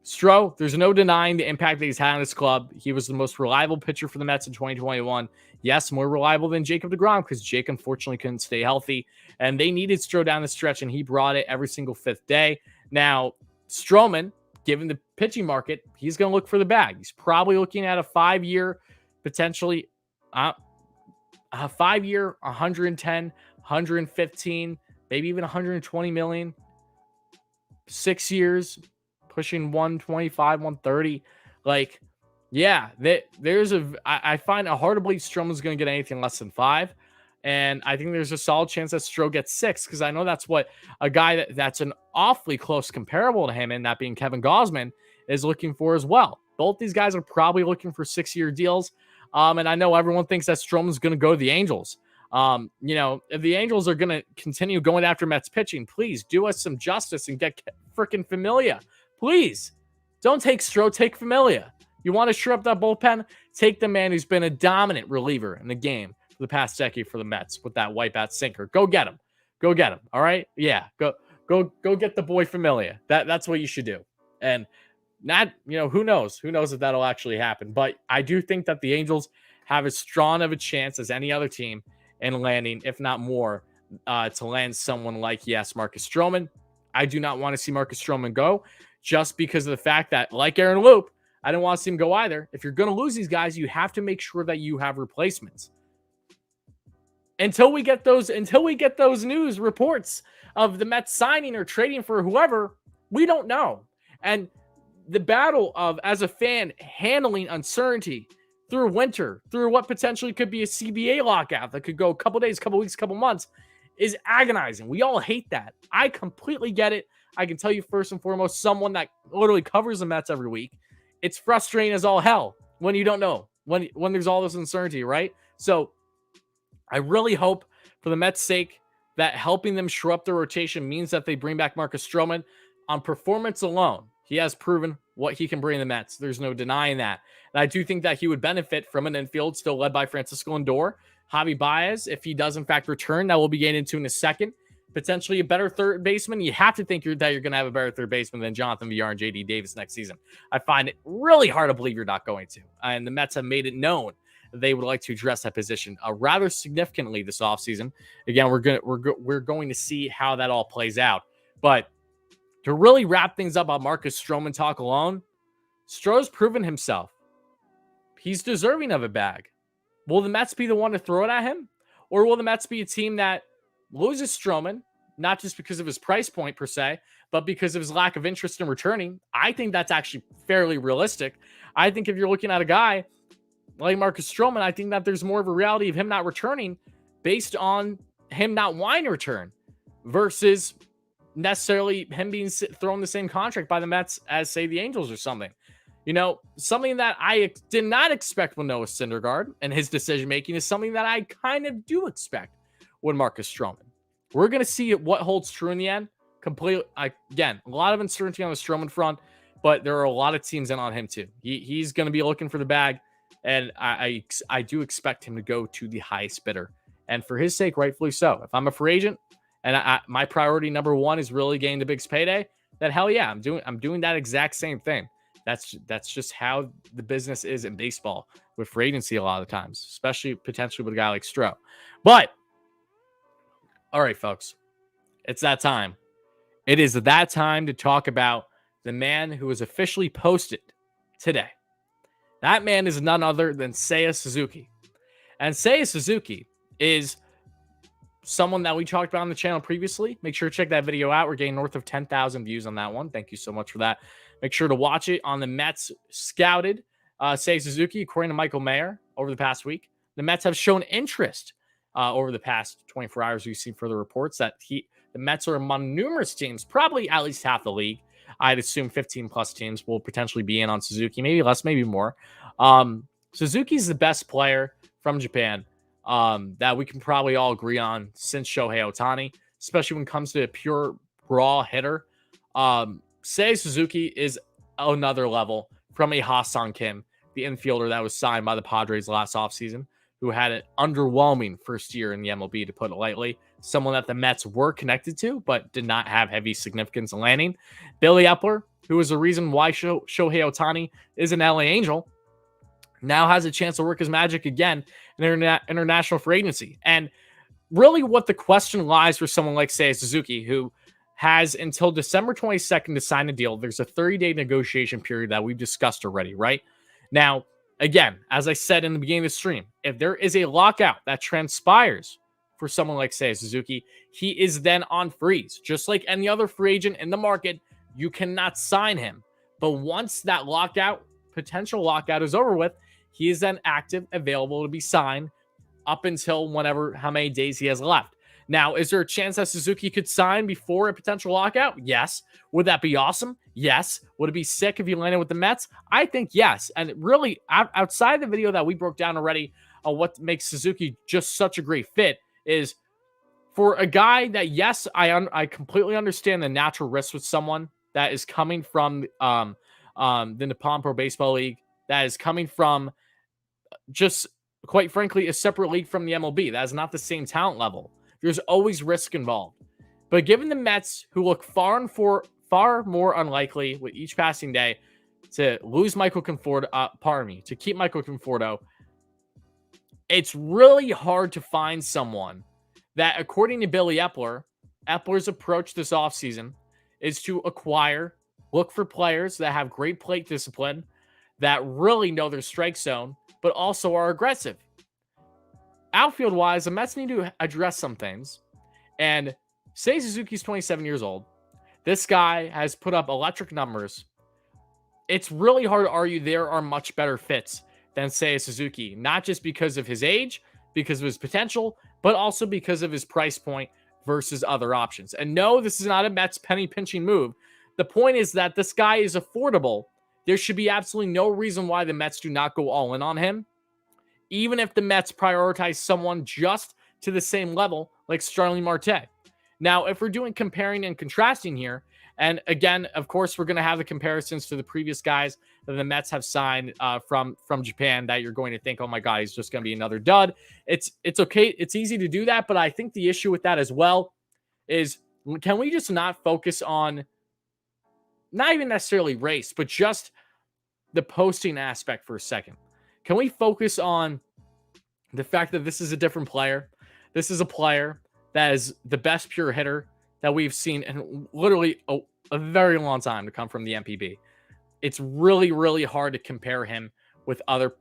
Stro, there's no denying the impact that he's had on his club. He was the most reliable pitcher for the Mets in 2021. Yes, more reliable than Jacob deGrom because Jake unfortunately couldn't stay healthy. And they needed Stro down the stretch, and he brought it every single fifth day. Now, Stroman, given the pitching market, he's going to look for the bag. He's probably looking at a 5-year, potentially a 5-year, 110, 115, maybe even 120 million. 6 years, pushing 125, 130. Like, yeah, I find it hard to believe Stroman's going to get anything less than 5. And I think there's a solid chance that Stro gets 6, because I know that's what a guy that's an awfully close comparable to him, and that being Kevin Gausman, is looking for as well. Both these guys are probably looking for 6-year deals. And I know everyone thinks that Stroman's going to go to the Angels. If the Angels are going to continue going after Mets pitching, please do us some justice and get freaking Familia. Please don't take Stro, take Familia. You want to shore up that bullpen? Take the man who's been a dominant reliever in the game for the past decade for the Mets with that wipeout sinker. Go get him. Go get him. All right. Yeah. Go get the boy Familia. That's what you should do. And not, who knows? Who knows if that'll actually happen? But I do think that the Angels have as strong of a chance as any other team in landing, if not more, to land someone like, yes, Marcus Stroman. I do not want to see Marcus Stroman go, just because of the fact that, like Aaron Loup, I don't want to see him go either. If you're going to lose these guys, you have to make sure that you have replacements. Until we get those news reports of the Mets signing or trading for whoever, we don't know. And the battle of, as a fan, handling uncertainty through winter, through what potentially could be a CBA lockout that could go a couple days, couple weeks, couple months, is agonizing. We all hate that. I completely get it. I can tell you, first and foremost, someone that literally covers the Mets every week, it's frustrating as all hell when you don't know, when there's all this uncertainty, right? So I really hope, for the Mets' sake, that helping them shore up their rotation means that they bring back Marcus Stroman. On performance alone, he has proven what he can bring the Mets. There's no denying that. And I do think that he would benefit from an infield still led by Francisco Lindor. Javi Baez, if he does in fact return, that we'll be getting into in a second. Potentially a better third baseman. You have to think that you're going to have a better third baseman than Jonathan Villar and J.D. Davis next season. I find it really hard to believe you're not going to. And the Mets have made it known they would like to address that position rather significantly this offseason. Again, we're going to see how that all plays out. But to really wrap things up on Marcus Stroman talk alone, Stro's proven himself. He's deserving of a bag. Will the Mets be the one to throw it at him? Or will the Mets be a team that loses Stroman, not just because of his price point per se, but because of his lack of interest in returning, I think that's actually fairly realistic. I think if you're looking at a guy like Marcus Stroman, I think that there's more of a reality of him not returning based on him not wanting to return versus necessarily him being thrown the same contract by the Mets as, say, the Angels or something. Something that I did not expect with Noah Syndergaard and his decision-making is something that I kind of do expect with Marcus Stroman. We're going to see what holds true in the end. Again, a lot of uncertainty on the Stroman front, but there are a lot of teams in on him too. He's going to be looking for the bag, and I do expect him to go to the highest bidder. And for his sake, rightfully so. If I'm a free agent and my priority number one is really getting the biggest payday, then hell yeah, I'm doing that exact same thing. That's just how the business is in baseball with free agency a lot of the times, especially potentially with a guy like Stroh. But all right, folks, it's that time. It is that time to talk about the man who was officially posted today. That man is none other than Seiya Suzuki. And Seiya Suzuki is someone that we talked about on the channel previously. Make sure to check that video out. We're getting north of 10,000 views on that one. Thank you so much for that. Make sure to watch it on the Mets scouted Seiya Suzuki, according to Michael Mayer, over the past week. The Mets have shown interest over the past 24 hours. We've seen further reports that the Mets are among numerous teams, probably at least half the league. I'd assume 15 plus teams will potentially be in on Suzuki, maybe less, maybe more. Suzuki's the best player from Japan that we can probably all agree on since Shohei Ohtani, especially when it comes to a pure raw hitter. Seiya Suzuki is another level from a Ha-Seong Kim, the infielder that was signed by the Padres last offseason, who had an underwhelming first year in the MLB, to put it lightly. Someone that the Mets were connected to, but did not have heavy significance in landing. Billy Epler, who is the reason why Shohei Ohtani is an LA Angel, now has a chance to work his magic again in international free agency. And really what the question lies for someone like Seiya Suzuki, who has until December 22nd to sign a deal. There's a 30-day negotiation period that we've discussed already, right? Now, again, as I said in the beginning of the stream, if there is a lockout that transpires for someone like Seiya Suzuki, he is then on freeze. Just like any other free agent in the market, you cannot sign him. But once that potential lockout is over with, he is then active, available to be signed up until how many days he has left. Now, is there a chance that Suzuki could sign before a potential lockout? Yes. Would that be awesome? Yes. Would it be sick if he landed with the Mets? I think yes. And really, outside the video that we broke down already on what makes Suzuki just such a great fit is for a guy that, yes, I completely understand the natural risk with someone that is coming from the Nippon Pro Baseball League, that is coming from just, quite frankly, a separate league from the MLB. That is not the same talent level. There's always risk involved. But given the Mets, who look far more unlikely with each passing day to lose Michael Conforto, to keep Michael Conforto, it's really hard to find someone that, according to Billy Epler's approach this offseason is to look for players that have great plate discipline, that really know their strike zone, but also are aggressive. Outfield-wise, the Mets need to address some things. And Seiya Suzuki's 27 years old. This guy has put up electric numbers. It's really hard to argue there are much better fits than Seiya Suzuki, not just because of his age, because of his potential, but also because of his price point versus other options. And no, this is not a Mets penny-pinching move. The point is that this guy is affordable. There should be absolutely no reason why the Mets do not go all in on him, even if the Mets prioritize someone just to the same level like Starling Marte. Now, if we're doing comparing and contrasting here, and again, of course, we're going to have the comparisons to the previous guys that the Mets have signed from Japan, that you're going to think, oh my God, he's just going to be another dud. It's okay. It's easy to do that. But I think the issue with that as well is, can we just not focus on not even necessarily race, but just the posting aspect for a second? Can we focus on the fact that this is a different player? This is a player that is the best pure hitter that we've seen in literally a very long time to come from the MPB. It's really, really hard to compare him with other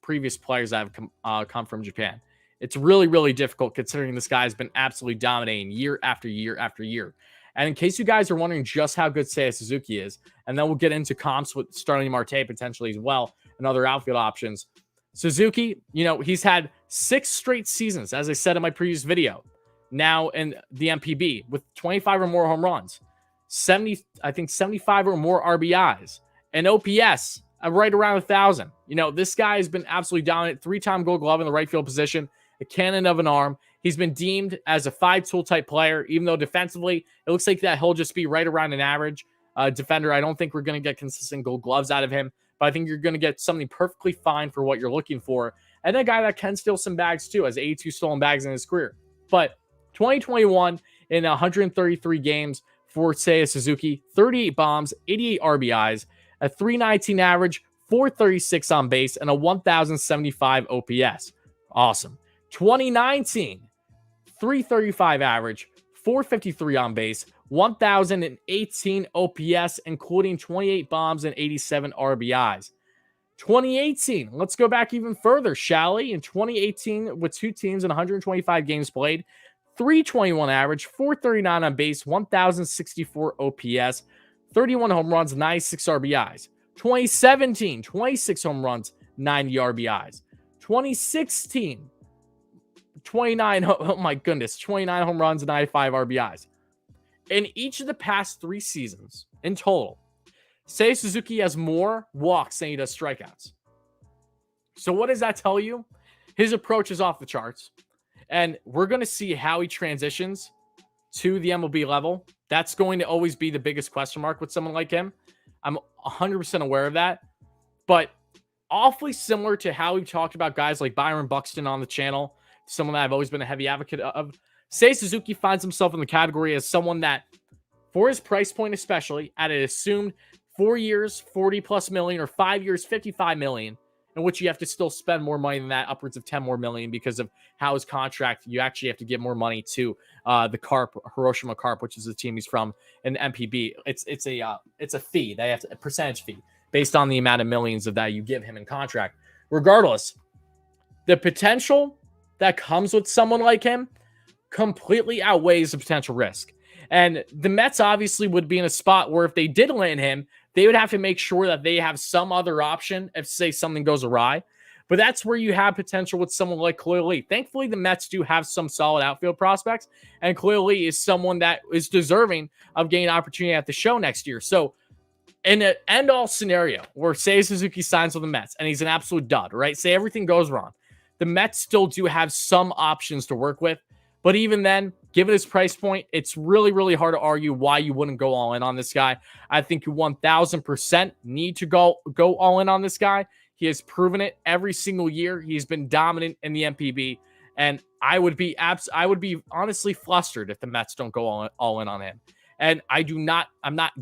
previous players that have come from Japan. It's really, really difficult considering this guy has been absolutely dominating year after year after year. And in case you guys are wondering just how good Seiya Suzuki is, and then we'll get into comps with Starling Marte potentially as well and other outfield options. Suzuki, he's had 6 straight seasons, as I said in my previous video, now in the MPB with 25 or more home runs, 75 or more RBIs, and OPS right around 1,000. This guy has been absolutely dominant. 3-time Gold Glove in the right field position, a cannon of an arm. He's been deemed as a 5-tool type player, even though defensively, it looks like that he'll just be right around an average defender. I don't think we're going to get consistent Gold Gloves out of him, but I think you're going to get something perfectly fine for what you're looking for. And a guy that can steal some bags too, has 82 stolen bags in his career. But 2021 in 133 games for Seiya Suzuki, 38 bombs, 88 RBIs, a 319 average, 436 on base, and a 1,075 OPS. Awesome. 2019, 335 average, 453 on base, 1,018 OPS, including 28 bombs and 87 RBIs. 2018, let's go back even further, shall we? In 2018, with 2 teams and 125 games played, 321 average, 439 on base, 1,064 OPS, 31 home runs, 96 RBIs. 2017, 26 home runs, 90 RBIs. 2016, 29 home runs, 95 RBIs. In each of the past 3 seasons, in total, Seiya Suzuki has more walks than he does strikeouts. So what does that tell you? His approach is off the charts. And we're going to see how he transitions to the MLB level. That's going to always be the biggest question mark with someone like him. I'm 100% aware of that. But awfully similar to how we talked about guys like Byron Buxton on the channel, someone that I've always been a heavy advocate of. Seiya Suzuki finds himself in the category as someone that, for his price point especially, at an assumed 4 years, 40 plus million, or 5 years, 55 million, in which you have to still spend more money than that, upwards of 10 more million, because of how his contract, you actually have to give more money to the Carp, Hiroshima Carp, which is the team he's from in MPB. It's a fee. They have a percentage fee based on the amount of millions of that you give him in contract. Regardless, the potential that comes with someone like him completely outweighs the potential risk. And the Mets obviously would be in a spot where if they did land him, they would have to make sure that they have some other option if, say, something goes awry. But that's where you have potential with someone like Khalil Lee. Thankfully, the Mets do have some solid outfield prospects, and Khalil Lee is someone that is deserving of getting an opportunity at the show next year. So in an end-all scenario where Seiya Suzuki signs with the Mets and he's an absolute dud, right? Say everything goes wrong, the Mets still do have some options to work with. But even then, given his price point, it's really, really hard to argue why you wouldn't go all in on this guy. I think you 1,000% need to go all in on this guy. He has proven it every single year. He's been dominant in the MPB, and I would be honestly flustered if the Mets don't go all in on him. And I'm not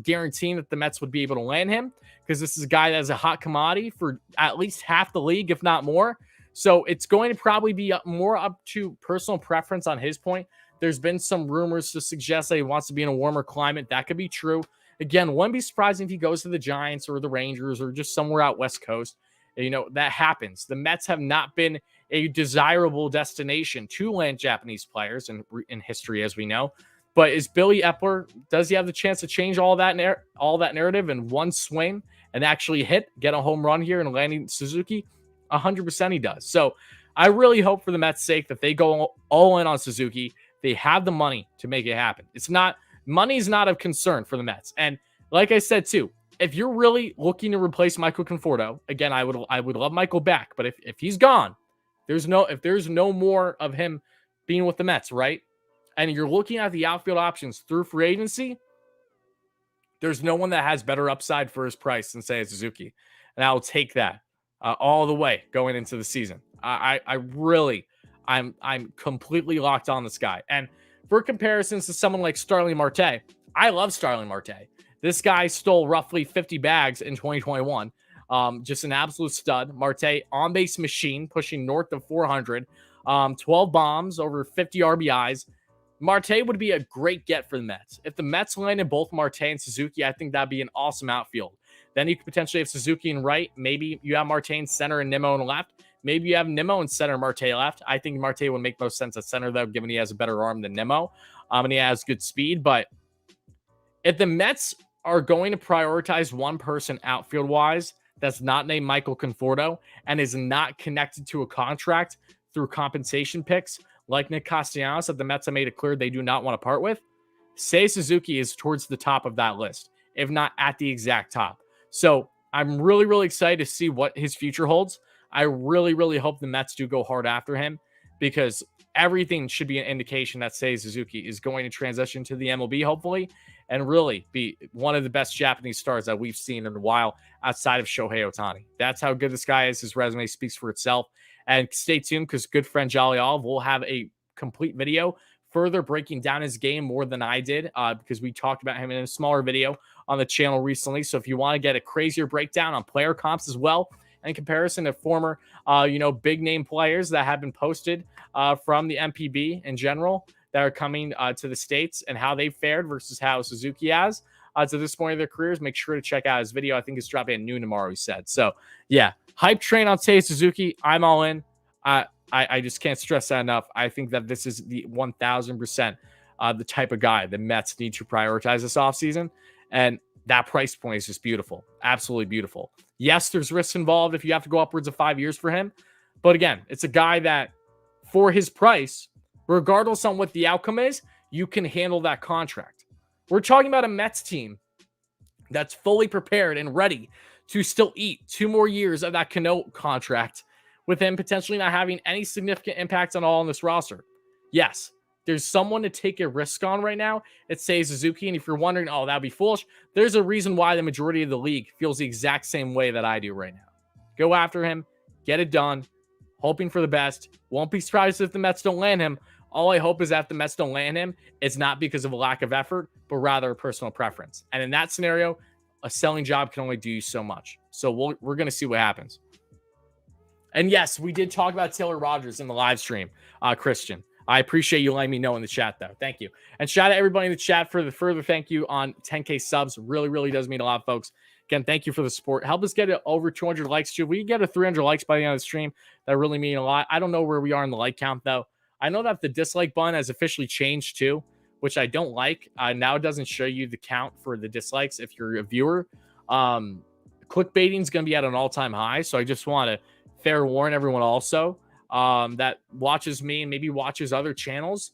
guaranteeing that the Mets would be able to land him, because this is a guy that is a hot commodity for at least half the league, if not more. So it's going to probably be more up to personal preference on his point. There's been some rumors to suggest that he wants to be in a warmer climate. That could be true. Again, wouldn't be surprising if he goes to the Giants or the Rangers or just somewhere out West Coast. That happens. The Mets have not been a desirable destination to land Japanese players in history, as we know. But is Billy Epler, does he have the chance to change all that narrative in one swing and actually get a home run here and landing Suzuki? 100% he does. So I really hope for the Mets' sake that they go all in on Suzuki. They have the money to make it happen. Money's not a concern for the Mets. And like I said too, if you're really looking to replace Michael Conforto, again, I would love Michael back, but if he's gone, if there's no more of him being with the Mets, right? And you're looking at the outfield options through free agency, there's no one that has better upside for his price than Seiya Suzuki. And I'll take that all the way going into the season. I'm completely locked on this guy. And for comparisons to someone like Starling Marte, I love Starling Marte. This guy stole roughly 50 bags in 2021. Just an absolute stud. Marte, on-base machine, pushing north of 400. 12 bombs, over 50 RBIs. Marte would be a great get for the Mets. If the Mets landed both Marte and Suzuki, I think that'd be an awesome outfield. Then you could potentially have Suzuki in right. Maybe you have Marte in center and Nimmo in left. Maybe you have Nimmo and center, Marte left. I think Marte would make most sense at center, though, given he has a better arm than Nimmo. And he has good speed. But if the Mets are going to prioritize one person outfield-wise that's not named Michael Conforto and is not connected to a contract through compensation picks like Nick Castellanos that the Mets have made it clear they do not want to part with, Seiya Suzuki is towards the top of that list, if not at the exact top. So I'm really, really excited to see what his future holds. I really, really hope the Mets do go hard after him because everything should be an indication that Seiya Suzuki is going to transition to the MLB, hopefully, and really be one of the best Japanese stars that we've seen in a while outside of Shohei Ohtani. That's how good this guy is. His resume speaks for itself. And stay tuned because good friend Jolly Olive will have a complete video further breaking down his game more than I did because we talked about him in a smaller video on the channel recently. So if you want to get a crazier breakdown on player comps as well, in comparison to former, big name players that have been posted from the MPB in general that are coming to the States and how they fared versus how Suzuki has to this point of their careers, make sure to check out his video. I think it's dropping at noon tomorrow, he said. So, yeah, hype train on Seiya Suzuki. I'm all in. I just can't stress that enough. I think that this is the 1,000% the type of guy the Mets need to prioritize this offseason. And that price point is just beautiful. Absolutely beautiful. Yes, there's risks involved if you have to go upwards of 5 years for him. But again, it's a guy that for his price, regardless on what the outcome is, you can handle that contract. We're talking about a Mets team that's fully prepared and ready to still eat 2 more years of that Cano contract with him potentially not having any significant impact on all on this roster. Yes, there's someone to take a risk on right now. It's Seiya Suzuki, and if you're wondering, oh, that'd be foolish, there's a reason why the majority of the league feels the exact same way that I do right now. Go after him, get it done, hoping for the best. Won't be surprised if the Mets don't land him. All I hope is that the Mets don't land him, it's not because of a lack of effort, but rather a personal preference. And in that scenario, a selling job can only do you so much. So we're going to see what happens. And yes, we did talk about Taylor Rogers in the live stream, Christian. I appreciate you letting me know in the chat, though. Thank you. And shout out everybody in the chat for the further thank you on 10K subs. Really, really does mean a lot, folks. Again, thank you for the support. Help us get it over 200 likes, too. We get a 300 likes by the end of the stream. That really mean a lot. I don't know where we are in the like count, though. I know that the dislike button has officially changed, too, which I don't like. Now it doesn't show you the count for the dislikes if you're a viewer. Clickbaiting is going to be at an all-time high, so I just want to fair warn everyone also that watches me and maybe watches other channels.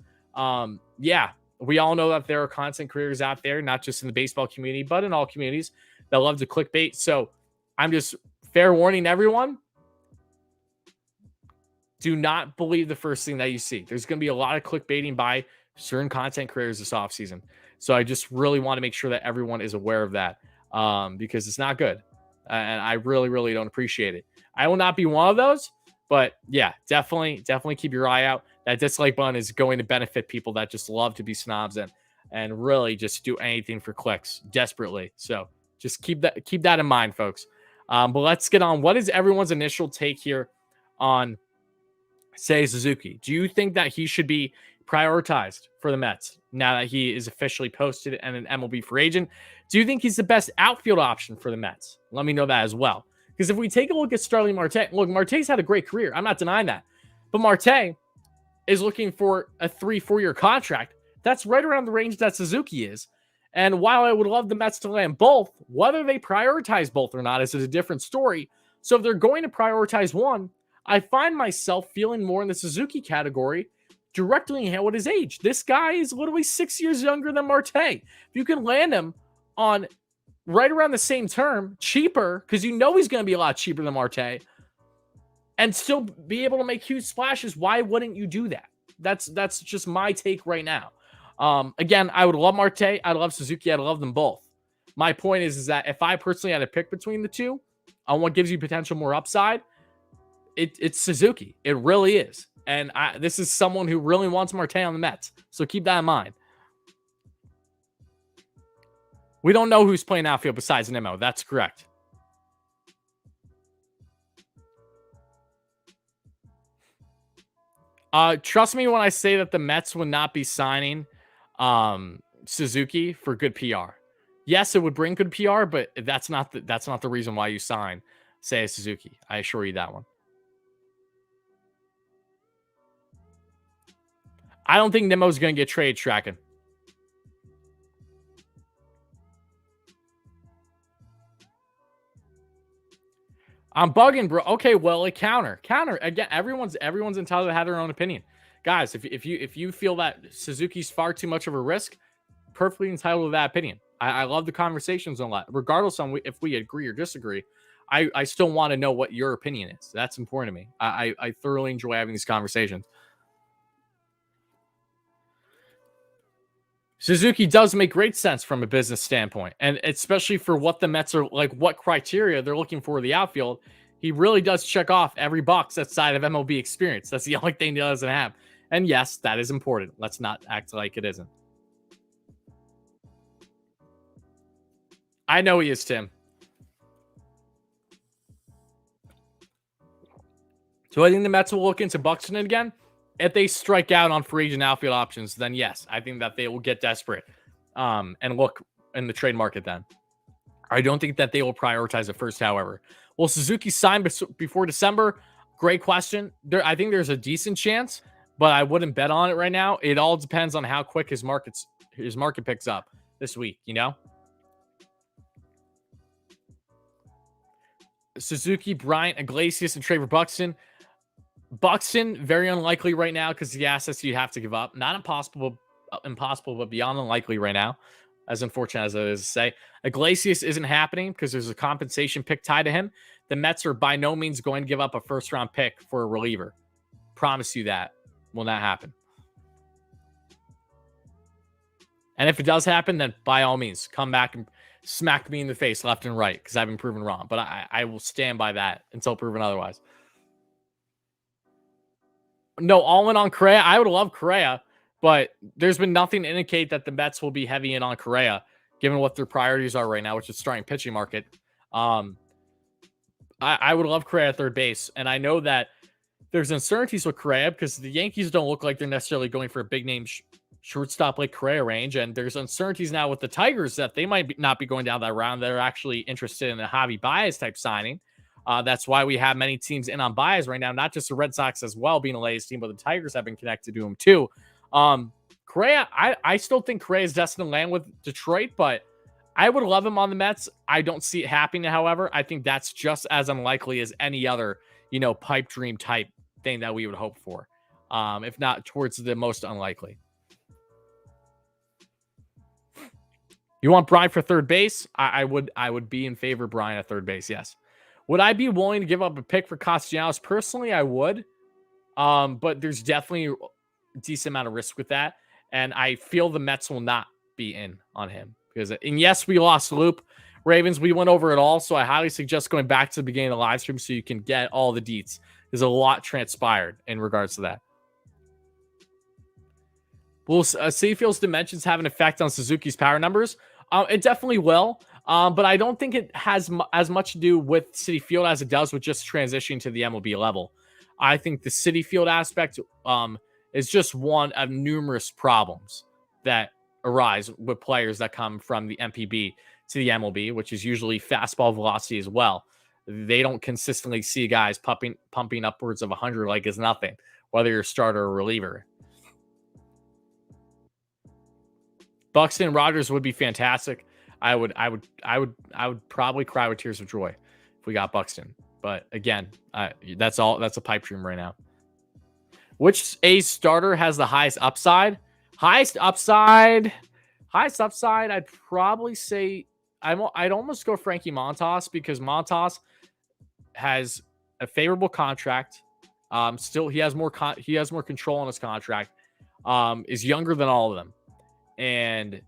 Yeah, we all know that there are content creators out there, not just in the baseball community, but in all communities that love to clickbait. So I'm just fair warning everyone. Do not believe the first thing that you see. There's going to be a lot of clickbaiting by certain content creators this offseason. So I just really want to make sure that everyone is aware of that because it's not good. And I really, really don't appreciate it. I will not be one of those, but yeah, definitely keep your eye out. That dislike button is going to benefit people that just love to be snobs and really just do anything for clicks desperately. So just keep that in mind, folks. But let's get on. What is everyone's initial take here on Seiya Suzuki? Do you think that he should be prioritized for the Mets now that he is officially posted and an MLB free agent? Do you think he's the best outfield option for the Mets? Let me know that as well. Because if we take a look at Starling Marte, look, Marte's had a great career. I'm not denying that. But Marte is looking for a 3-4 year contract. That's right around the range that Suzuki is. And while I would love the Mets to land both, whether they prioritize both or not is a different story. So if they're going to prioritize one, I find myself feeling more in the Suzuki category directly with his age. This guy is literally 6 years younger than Marte. If you can land him on right around the same term, cheaper, because you know he's going to be a lot cheaper than Marte, and still be able to make huge splashes, why wouldn't you do that? That's just my take right now. Again, I would love Marte. I'd love Suzuki. I'd love them both. My point is that if I personally had to pick between the two on what gives you potential more upside, it's Suzuki. It really is. And this is someone who really wants Marte on the Mets. So keep that in mind. We don't know who's playing outfield besides Nimmo. That's correct. Trust me when I say that the Mets would not be signing Suzuki for good PR. Yes, it would bring good PR, but that's not the reason why you sign Seiya Suzuki. I assure you that one. I don't think Nimmo's going to get traded, tracking. I'm bugging, bro. Okay, well, counter again. Everyone's entitled to have their own opinion, guys. If you feel that Suzuki's far too much of a risk, perfectly entitled to that opinion. I love the conversations on that, regardless on if we agree or disagree. I still want to know what your opinion is. That's important to me. I thoroughly enjoy having these conversations. Suzuki does make great sense from a business standpoint, and especially for what the Mets are like, what criteria they're looking for in the outfield. He really does check off every box outside of MLB experience. That's the only thing he doesn't have. And yes, that is important. Let's not act like it isn't. I know he is, Tim. So I think the Mets will look into Buxton again. If they strike out on free agent outfield options, then yes, I think that they will get desperate and look in the trade market then. I don't think that they will prioritize it first, however. Will Suzuki sign before December? Great question. I think there's a decent chance, but I wouldn't bet on it right now. It all depends on how quick his market picks up this week, you know? Suzuki, Bryant, Iglesias, and Trevor Buxton. Buxton, very unlikely right now because the assets you have to give up. Not impossible, but beyond unlikely right now. As unfortunate as it is to say. Iglesias isn't happening because there's a compensation pick tied to him. The Mets are by no means going to give up a first-round pick for a reliever. Promise you that will not happen. And if it does happen, then by all means, come back and smack me in the face left and right because I've been proven wrong. But I will stand by that until proven otherwise. No, all in on Correa. I would love Correa, but there's been nothing to indicate that the Mets will be heavy in on Correa, given what their priorities are right now, which is starting pitching market. I would love Correa at third base, and I know that there's uncertainties with Correa because the Yankees don't look like they're necessarily going for a big name shortstop like Correa range, and there's uncertainties now with the Tigers that they might not be going down that round. They're actually interested in a Javi Baez type signing. That's why we have many teams in on Baez right now, not just the Red Sox as well being a latest team, but the Tigers have been connected to him too. Correa, I still think Correa is destined to land with Detroit, but I would love him on the Mets. I don't see it happening, however. I think that's just as unlikely as any other, pipe dream type thing that we would hope for, if not towards the most unlikely. You want Bryant for third base? I would be in favor of Bryant at third base, yes. Would I be willing to give up a pick for Castellanos? Personally, I would. But there's definitely a decent amount of risk with that. And I feel the Mets will not be in on him. And yes, we lost Loup. Ravens, we went over it all. So I highly suggest going back to the beginning of the live stream so you can get all the deets. There's a lot transpired in regards to that. Will Citi Field's dimensions have an effect on Suzuki's power numbers? It definitely will. But I don't think it has as much to do with Citi Field as it does with just transitioning to the MLB level. I think the Citi Field aspect is just one of numerous problems that arise with players that come from the MPB to the MLB, which is usually fastball velocity as well. They don't consistently see guys pumping upwards of 100 like it's nothing, whether you're a starter or reliever. Buxton and Rogers would be fantastic. I would probably cry with tears of joy if we got Buxton. But again, that's a pipe dream right now. Which A's starter has the highest upside? Highest upside, I'd probably say I'd almost go Frankie Montas because Montas has a favorable contract. Still he has more control on his contract. Is younger than all of them. And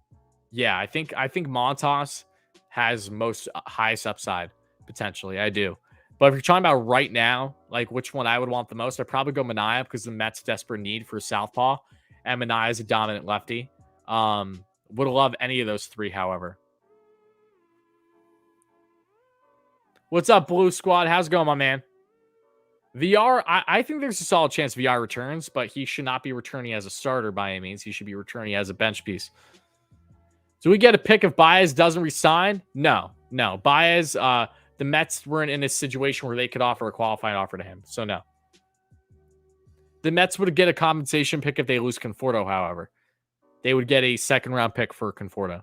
yeah, I think Montas has highest upside potentially. I do. But if you're talking about right now, like which one I would want the most, I'd probably go Manaea because the Mets' desperate need for southpaw, and Manaea is a dominant lefty. Would love any of those three, however. What's up, Blue Squad? How's it going, my man? VR, I think there's a solid chance VR returns, but he should not be returning as a starter by any means. He should be returning as a bench piece. Do we get a pick if Baez doesn't resign? No. Baez, the Mets weren't in a situation where they could offer a qualifying offer to him. So no. The Mets would get a compensation pick if they lose Conforto, however. They would get a second-round pick for Conforto.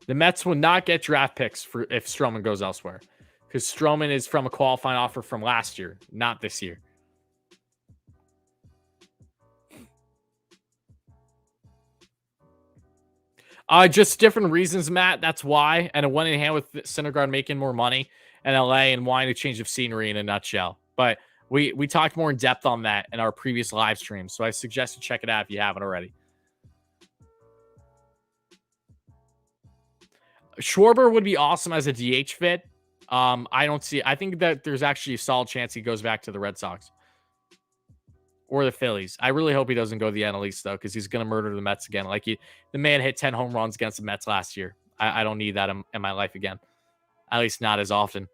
The Mets will not get draft picks for if Stroman goes elsewhere, because Stroman is from a qualifying offer from last year, not this year. Just different reasons, Matt. That's why. And it went in hand with Syndergaard making more money in LA and wanting a change of scenery in a nutshell. But we talked more in depth on that in our previous live stream. So I suggest you check it out if you haven't already. Schwarber would be awesome as a DH fit. I think that there's actually a solid chance he goes back to the Red Sox or the Phillies. I really hope he doesn't go to the NL East, though, because he's going to murder the Mets again. The man hit 10 home runs against the Mets last year. I don't need that in my life again, at least not as often.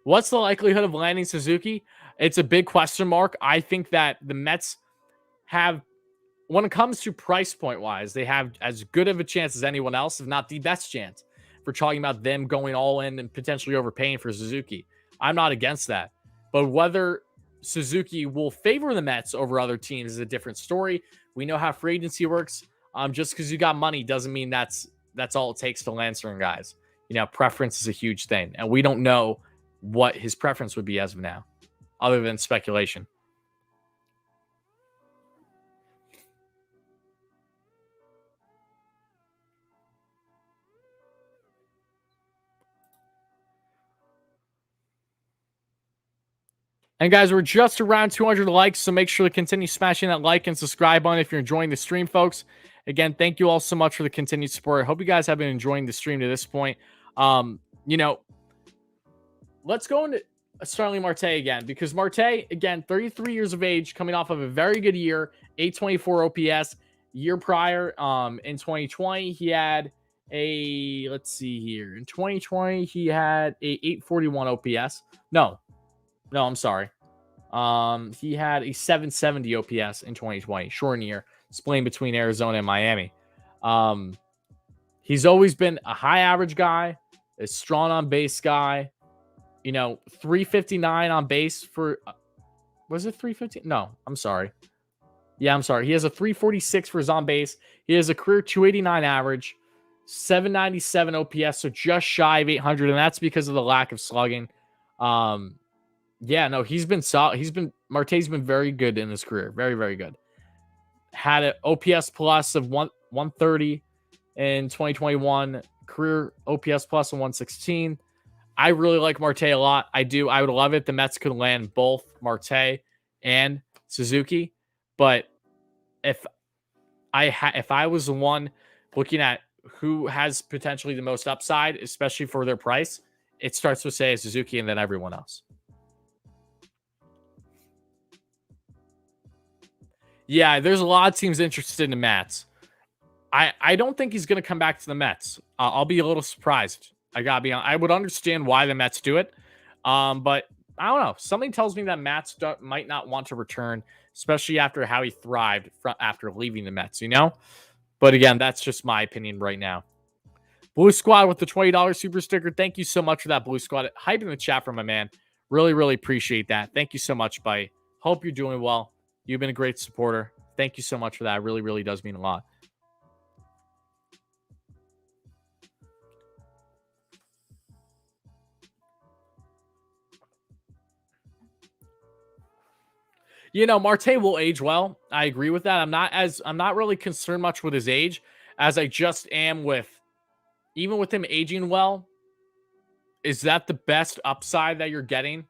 What's the likelihood of landing Suzuki? It's a big question mark. I think that the Mets have, when it comes to price point wise, they have as good of a chance as anyone else, if not the best chance, for talking about them going all in and potentially overpaying for Suzuki. I'm not against that. But whether Suzuki will favor the Mets over other teams is a different story. We know how free agency works. Just because you got money doesn't mean that's all it takes to land certain guys. Preference is a huge thing. And we don't know what his preference would be as of now, other than speculation. And guys, we're just around 200 likes, so make sure to continue smashing that like and subscribe button if you're enjoying the stream, folks. Again, thank you all so much for the continued support. I hope you guys have been enjoying the stream to this point. Let's go into Starling Marte again, because Marte, again, 33 years of age, coming off of a very good year, 824 OPS. Year prior, in 2020, he had let's see here. In 2020, he had a 841 OPS. No, I'm sorry. He had a 770 OPS in 2020, short year, splitting between Arizona and Miami. He's always been a high average guy, a strong on base guy. 359 on base for, was it 350? No, I'm sorry. Yeah, I'm sorry. He has a 346 for his on base. He has a career 289 average, 797 OPS, so just shy of 800, and that's because of the lack of slugging. He's been solid. Marte's been very good in his career. Very, very good. Had an OPS plus of 130 in 2021, career OPS plus of 116. I really like Marte a lot. I do. I would love it. The Mets could land both Marte and Suzuki. But if I was the one looking at who has potentially the most upside, especially for their price, it starts with Seiya Suzuki and then everyone else. Yeah, there's a lot of teams interested in Mets. I don't think he's going to come back to the Mets. I'll be a little surprised. I would understand why the Mets do it. But I don't know. Something tells me that Mets might not want to return, especially after how he thrived after leaving the Mets, But again, that's just my opinion right now. Blue Squad with the $20 super sticker. Thank you so much for that, Blue Squad. Hype in the chat for my man. Really, really appreciate that. Thank you so much, buddy. Hope you're doing well. You've been a great supporter. Thank you so much for that. It really, really does mean a lot. Marte will age well. I agree with that. I'm not really concerned much with his age as I just am with, even with him aging well, is that the best upside that you're getting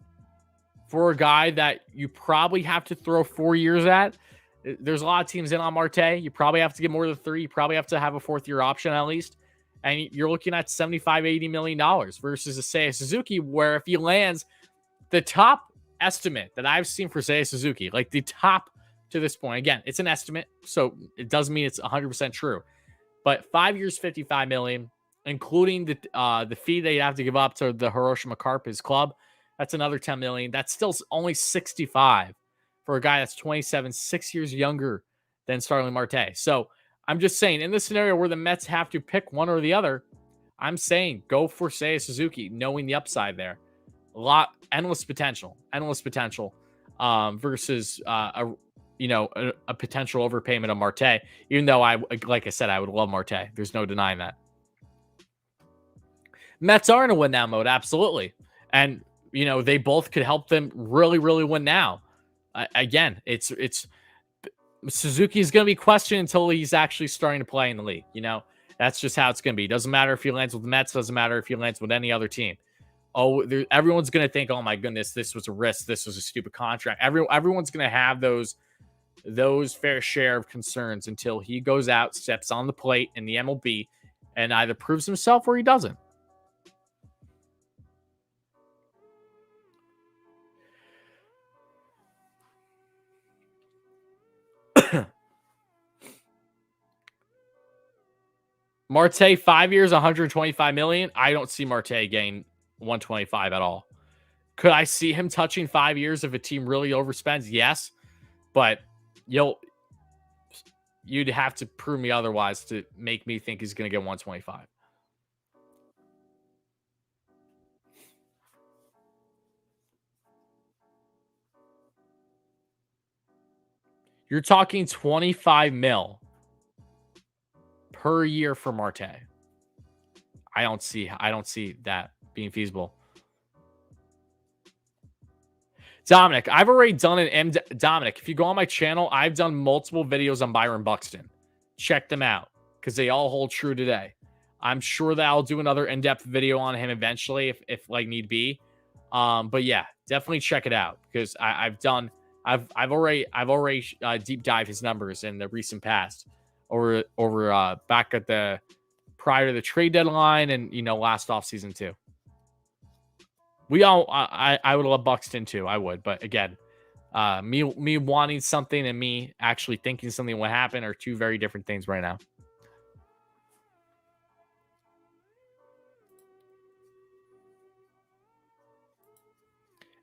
for a guy that you probably have to throw 4 years at? There's a lot of teams in on Marte. You probably have to get more than 3. You probably have to have a 4th-year option at least. And you're looking at $75-80 million versus a Seiya Suzuki, where if he lands, the top estimate that I've seen for Seiya Suzuki, like the top to this point, again, it's an estimate, so it doesn't mean it's 100% true, but 5 years, $55 million, including the fee that you have to give up to the Hiroshima Carp, his club. That's another $10 million. That's still only 65 for a guy that's 27, 6 years younger than Starling Marte. So I'm just saying, in this scenario where the Mets have to pick one or the other, I'm saying go for Seiya Suzuki, knowing the upside there. Endless potential versus a potential overpayment of Marte. Even though like I said, I would love Marte. There's no denying that. Mets are in a win now mode, absolutely, and they both could help them really, really win now. Again, it's Suzuki is going to be questioned until he's actually starting to play in the league. That's just how it's going to be. Doesn't matter if he lands with the Mets. Doesn't matter if he lands with any other team. Everyone's going to think, oh my goodness, this was a risk. This was a stupid contract. Everyone's going to have those fair share of concerns until he goes out, steps on the plate in the MLB, and either proves himself or he doesn't. Marte, 5 years, 125 million. I don't see Marte getting 125 at all. Could I see him touching 5 years if a team really overspends? Yes, but you'd have to prove me otherwise to make me think he's going to get 125. You're talking 25 mil per year for Marte. I don't see that being feasible. Dominic, I've already done an Dominic, if you go on my channel, I've done multiple videos on Byron Buxton. Check them out because they all hold true today. I'm sure that I'll do another in-depth video on him eventually if like need be. But yeah, definitely check it out because I've already deep dived his numbers in the recent past over back at the prior to the trade deadline and last offseason too. I would love Buxton too. I would, but again, me wanting something and me actually thinking something will happen are two very different things right now.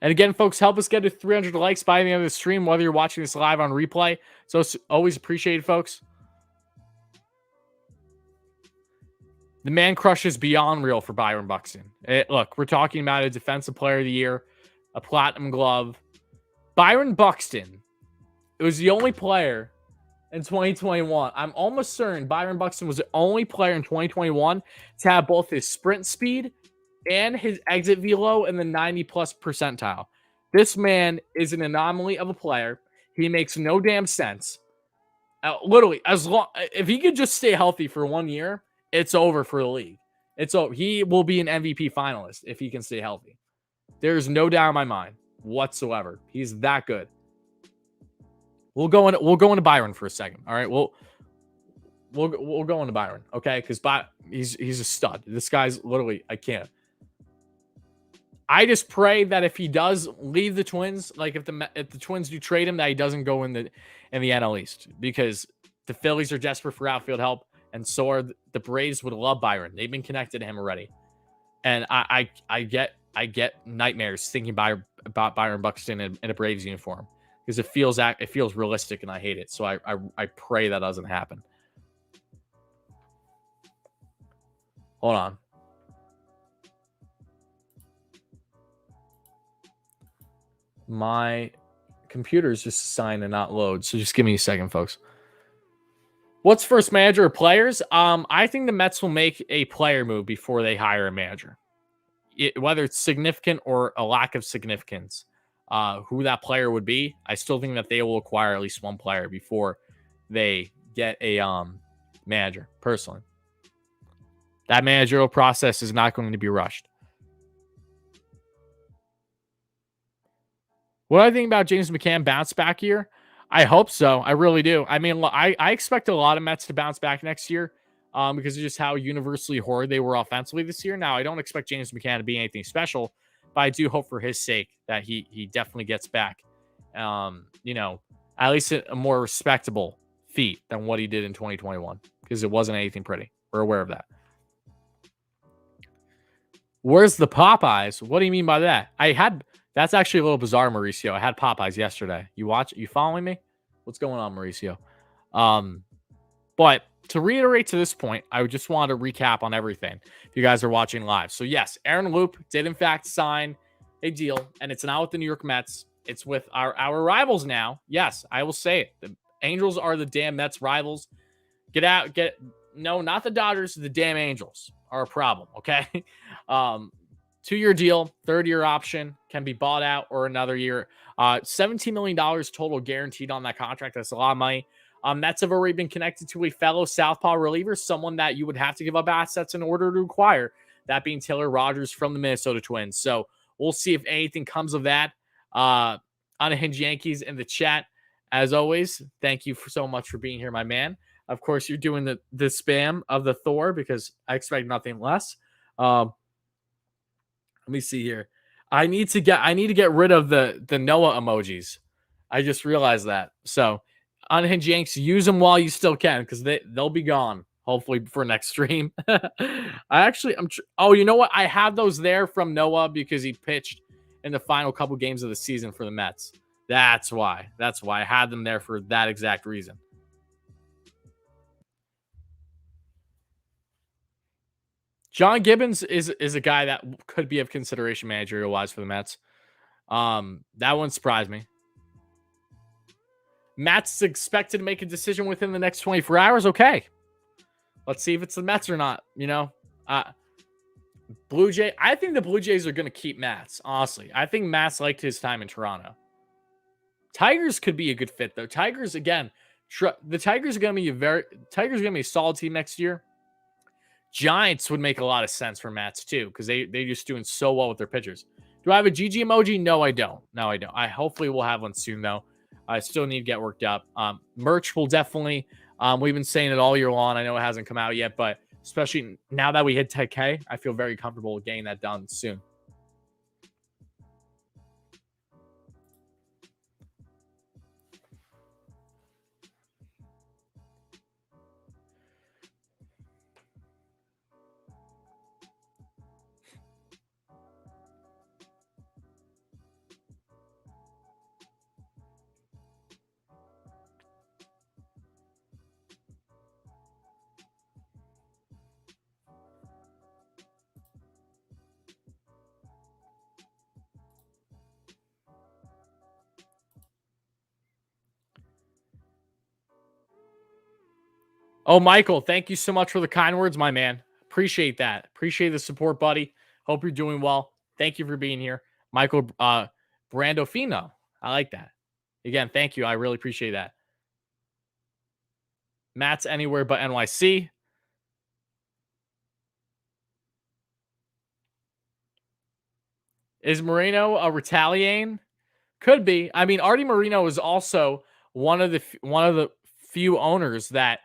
And again, folks, help us get to 300 likes by the end of the stream, whether you're watching this live on replay. So it's always appreciated, folks. The man crush is beyond real for Byron Buxton. Look, we're talking about a defensive player of the year, a platinum glove. Byron Buxton was the only player in 2021. I'm almost certain Byron Buxton was the only player in 2021 to have both his sprint speed and his exit velo in the 90-plus percentile. This man is an anomaly of a player. He makes no damn sense. Literally, if he could just stay healthy for 1 year, it's over for the league. It's over. He will be an MVP finalist if he can stay healthy. There's no doubt in my mind whatsoever. He's that good. We'll go into Byron for a second. All right. We'll go into Byron. Okay. Because he's a stud. This guy's literally, I can't. I just pray that if he does leave the Twins, like if the Twins do trade him, that he doesn't go in the NL East, because the Phillies are desperate for outfield help, and so are the Braves. Would love Byron. They've been connected to him already, and I get nightmares thinking about Byron Buxton in a Braves uniform, because it feels realistic, and I hate it. So I pray that doesn't happen. Hold on. My computer is just assigned to not load, so just give me a second, folks. What's first, manager or players? I think the Mets will make a player move before they hire a manager, whether it's significant or a lack of significance. Who that player would be, I still think that they will acquire at least one player before they get a manager. Personally, that managerial process is not going to be rushed. What do I think about James McCann bounce back year? I hope so. I really do. I mean, I expect a lot of Mets to bounce back next year because of just how universally horrid they were offensively this year. Now, I don't expect James McCann to be anything special, but I do hope for his sake that he definitely gets back, at least a more respectable feat than what he did in 2021, because it wasn't anything pretty. We're aware of that. Where's the Popeyes? What do you mean by that? That's actually a little bizarre, Mauricio. I had Popeyes yesterday. You following me? What's going on, Mauricio? But to reiterate to this point, I just want to recap on everything if you guys are watching live. So yes, Aaron Loup did in fact sign a deal, and it's not with the New York Mets. It's with our rivals now. Yes, I will say it. The Angels are the damn Mets rivals. No, not the Dodgers. The damn Angels are a problem. Okay. 2-year deal, 3rd-year option, can be bought out or another year. $17 million total guaranteed on that contract. That's a lot of money. Mets have already been connected to a fellow southpaw reliever, someone that you would have to give up assets in order to acquire, that being Taylor Rogers from the Minnesota Twins. So we'll see if anything comes of that. Unhinged Yankees in the chat. As always, thank you so much for being here, my man. Of course, you're doing the spam of the Thor because I expect nothing less. Let me see here. I need to get rid of the Noah emojis. I just realized that. So Unhinged Yanks, use them while you still can because they'll be gone hopefully for next stream. Oh, you know what? I have those there from Noah because he pitched in the final couple games of the season for the Mets. That's why I had them there for that exact reason. John Gibbons is a guy that could be of consideration managerial wise for the Mets. That wouldn't surprise me. Mets expected to make a decision within the next 24 hours. Okay. Let's see if it's the Mets or not. Blue Jay. I think the Blue Jays are going to keep Mats. Honestly, I think Mats liked his time in Toronto. Tigers could be a good fit though. Tigers again. The Tigers are going to be a solid team next year. Giants would make a lot of sense for Mats too because they're just doing so well with their pitchers. Do I have a GG emoji? No, I don't. I hopefully will have one soon though. I still need to get worked up. Merch will definitely. We've been saying it all year long. I know it hasn't come out yet, but especially now that we hit 10K, I feel very comfortable with getting that done soon. Oh, Michael, thank you so much for the kind words, my man. Appreciate that. Appreciate the support, buddy. Hope you're doing well. Thank you for being here. Michael Brandofino. I like that. Again, thank you. I really appreciate that. Matt's anywhere but NYC. Is Moreno a retaliating? Could be. I mean, Artie Moreno is also one of the few owners that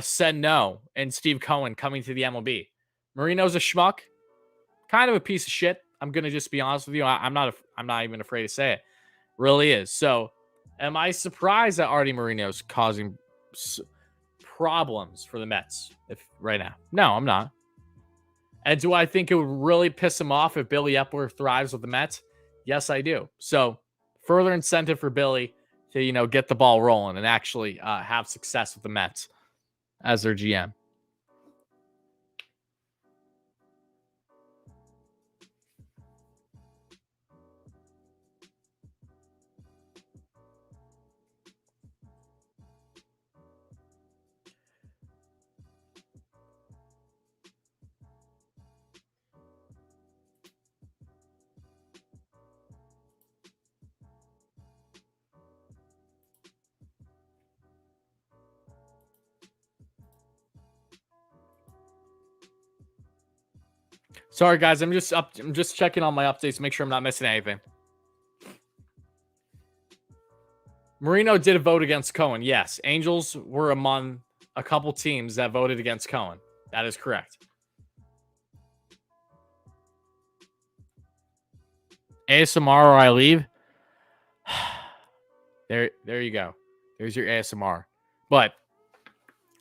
said no, and Steve Cohen coming to the MLB. Marino's a schmuck, kind of a piece of shit. I'm gonna just be honest with you. I'm not even afraid to say it. Really is. So, am I surprised that Artie Moreno's causing problems for the Mets right now? No, I'm not. And do I think it would really piss him off if Billy Epler thrives with the Mets? Yes, I do. So, further incentive for Billy to get the ball rolling and actually have success with the Mets as their GM. Sorry, guys. I'm just checking on my updates to make sure I'm not missing anything. Marino did vote against Cohen. Yes. Angels were among a couple teams that voted against Cohen. That is correct. ASMR or I leave. There you go. There's your ASMR. But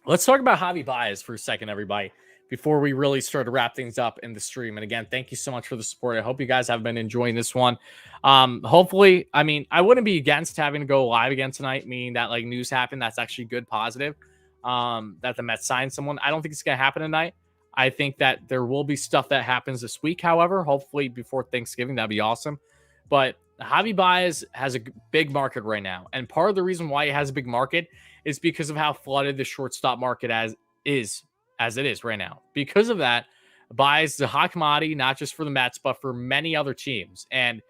let's talk about Javi Baez for a second, everybody, before we really start to wrap things up in the stream. And again, thank you so much for the support. I hope you guys have been enjoying this one. Hopefully, I wouldn't be against having to go live again tonight, meaning that news happened. That's actually good, positive. that the Mets sign someone. I don't think it's going to happen tonight. I think that there will be stuff that happens this week, however, hopefully before Thanksgiving. That'd be awesome. But Javi Baez has a big market right now. And part of the reason why it has a big market is because of how flooded the shortstop market as it is right now. Because of that, Baez is a hot commodity, not just for the Mets, but for many other teams. And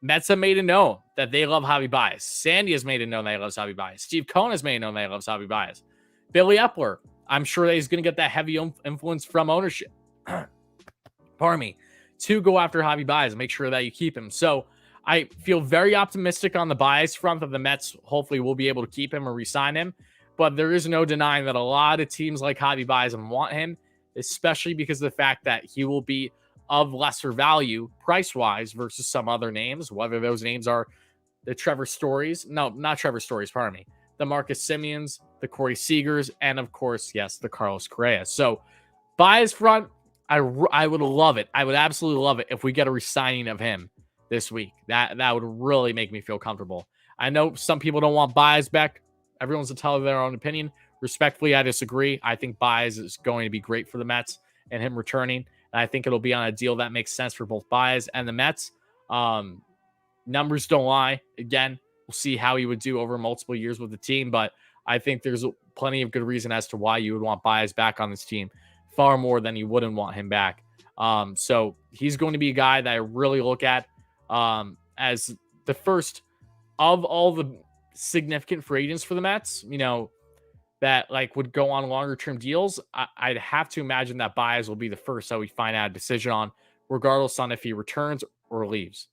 Mets have made it known that they love Javi Baez. Sandy has made it known that he loves Javi Baez. Steve Cohen has made it known that he loves Javi Baez. Billy Epler, I'm sure that he's going to get that heavy influence from ownership. Pardon me. To go after Javi Baez and make sure that you keep him. So I feel very optimistic on the Baez front that the Mets hopefully will be able to keep him or re-sign him. But there is no denying that a lot of teams like Javi Baez want him, especially because of the fact that he will be of lesser value price-wise versus some other names, whether those names are the Trevor Stories. No, not Trevor Stories, pardon me. The Marcus Semiens, the Corey Seagers, and of course, yes, the Carlos Correa. So Baez front, I would love it. I would absolutely love it if we get a re-signing of him this week. That would really make me feel comfortable. I know some people don't want Baez back. Everyone's entitled to their own opinion. Respectfully, I disagree. I think Baez is going to be great for the Mets and him returning. And I think it'll be on a deal that makes sense for both Baez and the Mets. Numbers don't lie. Again, we'll see how he would do over multiple years with the team. But I think there's plenty of good reason as to why you would want Baez back on this team. Far more than you wouldn't want him back. So he's going to be a guy that I really look at as the first of all the significant free agents for the Mets, that like would go on longer term deals. I'd have to imagine that Baez will be the first that we find out a decision on, regardless on if he returns or leaves.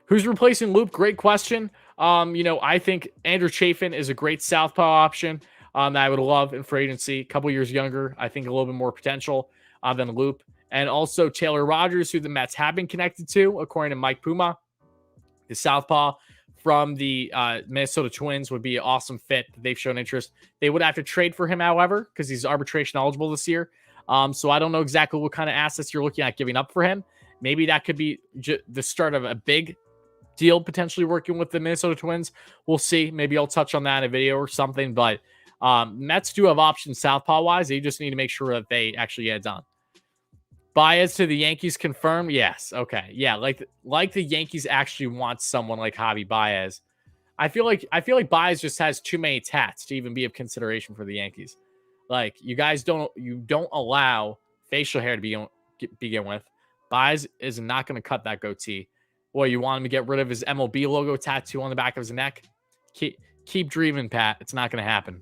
Who's replacing Loup? Great question. I think Andrew Chafin is a great southpaw option that I would love in free agency. A couple years younger, I think a little bit more potential than Loup. And also Taylor Rogers, who the Mets have been connected to, according to Mike Puma. The southpaw from the Minnesota Twins would be an awesome fit. They've shown interest. They would have to trade for him, however, because he's arbitration eligible this year. So I don't know exactly what kind of assets you're looking at giving up for him. Maybe that could be the start of a big deal, potentially working with the Minnesota Twins. We'll see. Maybe I'll touch on that in a video or something. But Mets do have options southpaw-wise. They just need to make sure that they actually get it done. Baez to the Yankees confirmed? Yes. Okay. Yeah, like the Yankees actually want someone like Javi Baez. I feel like Baez just has too many tats to even be of consideration for the Yankees. Like, you guys don't allow facial hair to begin with. Baez is not going to cut that goatee. Boy, you want him to get rid of his MLB logo tattoo on the back of his neck? Keep dreaming, Pat. It's not going to happen.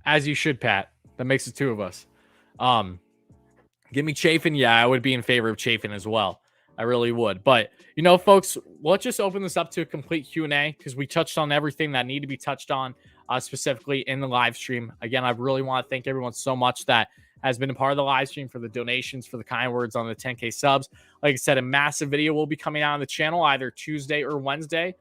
As you should, Pat. That makes it two of us. Give me Chafin. Yeah, I would be in favor of Chafin as well. I really would. But, folks, let's just open this up to a complete Q&A because we touched on everything that needed to be touched on, specifically in the live stream. Again, I really want to thank everyone so much that has been a part of the live stream, for the donations, for the kind words on the 10K subs. Like I said, a massive video will be coming out on the channel either Tuesday or Wednesday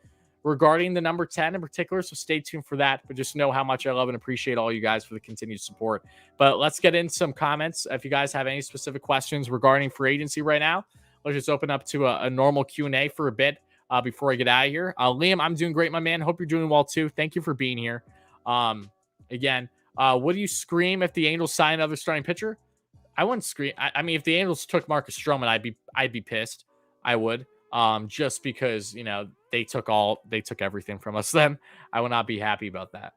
regarding the number 10 in particular. So stay tuned for that. But just know how much I love and appreciate all you guys for the continued support. But let's get into some comments. If you guys have any specific questions regarding free agency right now, let's just open up to a normal Q&A for a bit before I get out of here. Liam, I'm doing great, my man. Hope you're doing well too. Thank you for being here. Again, would you scream if the Angels sign another starting pitcher? I wouldn't scream. I mean, if the Angels took Marcus Stroman, I'd be pissed. I would. Just because, they took everything from us then. I would not be happy about that.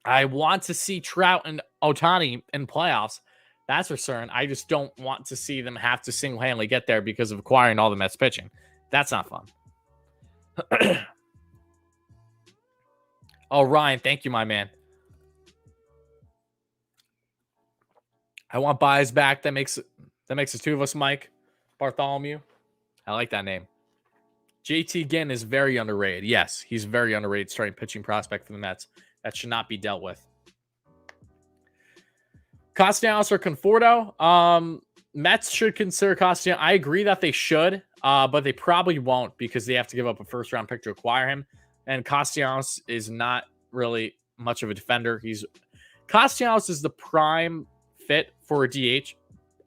I want to see Trout and Ohtani in playoffs. That's for certain. I just don't want to see them have to single-handedly get there because of acquiring all the Mets pitching. That's not fun. Oh, Ryan, thank you, my man. I want Baez back. That makes the two of us, Mike Bartholomew. I like that name. JT Ginn is very underrated. Yes, he's very underrated starting pitching prospect for the Mets. That should not be dealt with. Castellanos or Conforto? Mets should consider Castellanos. I agree that they should, but they probably won't because they have to give up a first-round pick to acquire him. And Castellanos is not really much of a defender. Castellanos is the prime fit for a DH.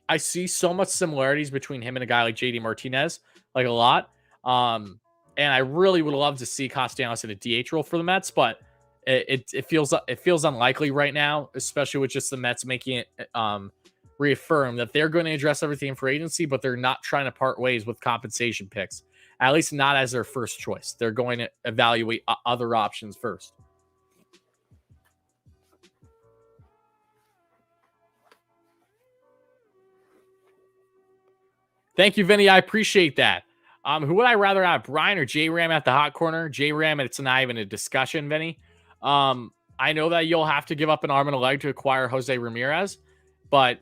I see so much similarities between him and a guy like JD Martinez, like a lot. And I really would love to see Castellanos in a DH role for the Mets, but it feels unlikely right now, especially with just the Mets making it reaffirm that they're going to address everything for agency, but they're not trying to part ways with compensation picks, at least not as their first choice. They're going to evaluate other options first. Thank you, Vinny. I appreciate that. Who would I rather have, Brian or Jram at the hot corner? Jram, it's not even a discussion, Vinny. I know that you'll have to give up an arm and a leg to acquire Jose Ramirez, but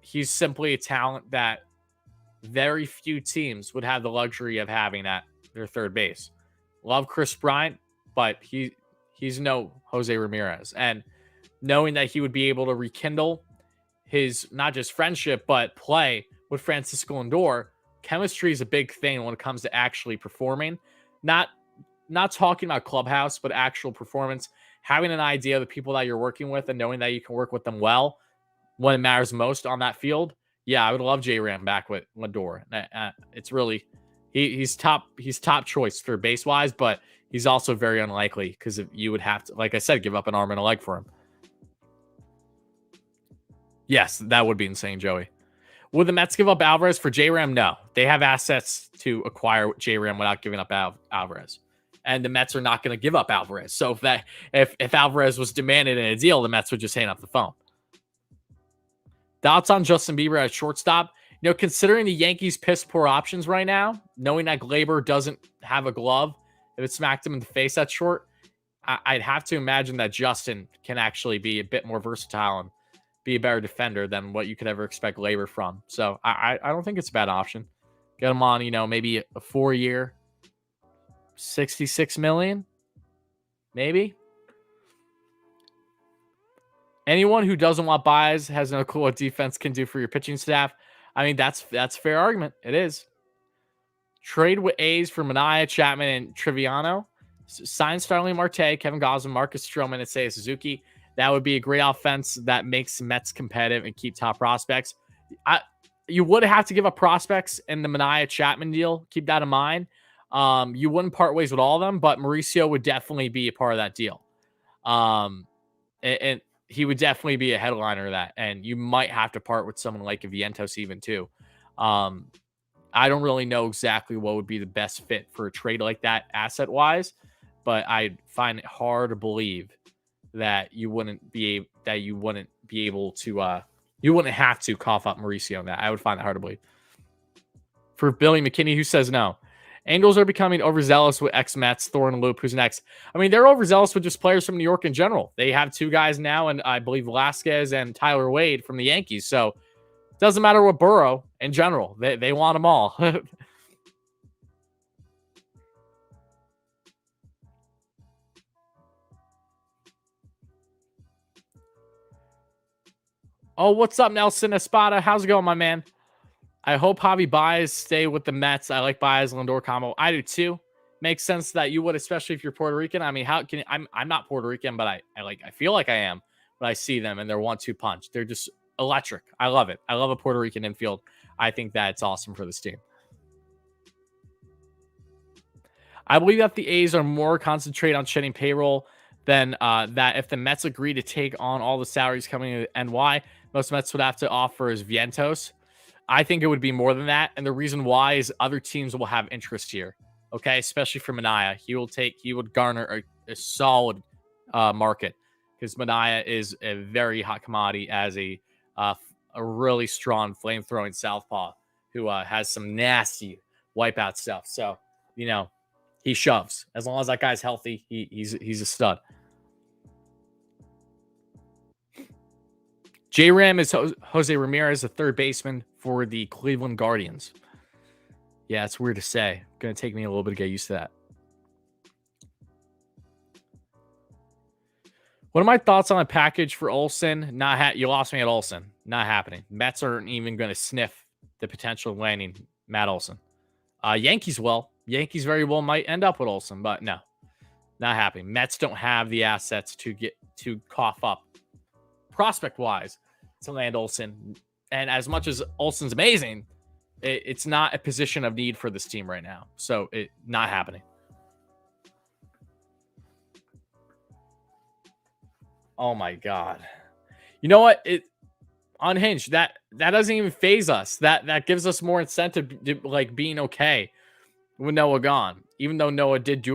he's simply a talent that very few teams would have the luxury of having at their third base. Love Chris Bryant, but he's no Jose Ramirez. And knowing that he would be able to rekindle his not just friendship, but play with Francisco Lindor, chemistry is a big thing when it comes to actually performing. Not talking about clubhouse, but actual performance. Having an idea of the people that you're working with and knowing that you can work with them well when it matters most on that field. Yeah, I would love Jram back with Lindor. It's really he's top choice for base wise, but he's also very unlikely because you would have to, like I said, give up an arm and a leg for him. Yes, that would be insane, Joey. Would the Mets give up Alvarez for Jram? No. They have assets to acquire Jram without giving up Alvarez. And the Mets are not going to give up Alvarez. So if Alvarez was demanded in a deal, the Mets would just hang up the phone. Thoughts on Justin Bieber at shortstop? Considering the Yankees' piss poor options right now, knowing that Glaber doesn't have a glove, if it smacked him in the face at short, I'd have to imagine that Justin can actually be a bit more versatile and be a better defender than what you could ever expect Glaber from. So I don't think it's a bad option. Get him on, maybe a 4-year, $66 million, maybe. Anyone who doesn't want Baez has no clue what defense can do for your pitching staff. I mean, that's a fair argument. It is. Trade with A's for Manaea, Chapman, and Triviano. Sign Starling Marte, Kevin Gausman, Marcus Stroman, and Seiya Suzuki. That would be a great offense that makes Mets competitive and keep top prospects. You would have to give up prospects in the Manaea Chapman deal. Keep that in mind. You wouldn't part ways with all of them, but Mauricio would definitely be a part of that deal. And he would definitely be a headliner of that. And you might have to part with someone like Vientos even too. I don't really know exactly what would be the best fit for a trade like that asset-wise, but I find it hard to believe that you wouldn't have to cough up Mauricio on that. I would find it hard to believe. For Billy McKinney, who says no. Angels are becoming overzealous with ex-Mets, Thor and Loup. Who's next? I mean, they're overzealous with just players from New York in general. They have 2 guys now, and I believe Velasquez and Tyler Wade from the Yankees. So it doesn't matter what borough in general. They want them all. Oh, what's up, Nelson Espada? How's it going, my man? I hope Javi Baez stay with the Mets. I like Baez Lindor combo. I do too. Makes sense that you would, especially if you're Puerto Rican. I mean, I'm not Puerto Rican, but I feel like I am when I see them and their 1-2 punch. They're just electric. I love it. I love a Puerto Rican infield. I think that's awesome for this team. I believe that the A's are more concentrated on shedding payroll than that. If the Mets agree to take on all the salaries coming to NY, most Mets would have to offer is Vientos. I think it would be more than that. And the reason why is other teams will have interest here. Okay. Especially for Manaea. He would garner a solid market because Manaea is a very hot commodity as a really strong flame-throwing southpaw who has some nasty wipeout stuff. So, he shoves. As long as that guy's healthy, he's a stud. Jram is Jose Ramirez, the third baseman for the Cleveland Guardians. Yeah, it's weird to say. Going to take me a little bit to get used to that. What are my thoughts on a package for Olsen? You lost me at Olsen. Not happening. Mets aren't even going to sniff the potential of landing Matt Olsen. Yankees will. Yankees very well might end up with Olsen, but no, not happening. Mets don't have the assets to cough up prospect wise to land Olsen. And as much as Olsen's amazing, it's not a position of need for this team right now. So not happening. Oh my God. You know what? Unhinged. That doesn't even phase us. That gives us more incentive to like being okay with Noah gone. Even though Noah did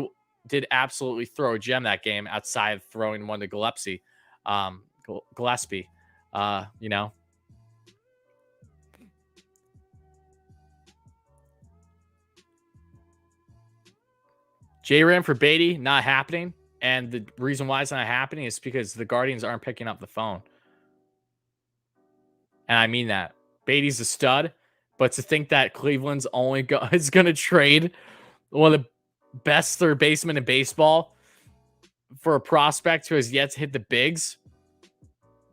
absolutely throw a gem that game outside of throwing one to Gillespie. Gillespie. You know. Jram for Beatty, not happening. And the reason why it's not happening is because the Guardians aren't picking up the phone. And I mean that. Beatty's a stud, but to think that Cleveland's is going to trade one of the best third basemen in baseball for a prospect who has yet to hit the bigs,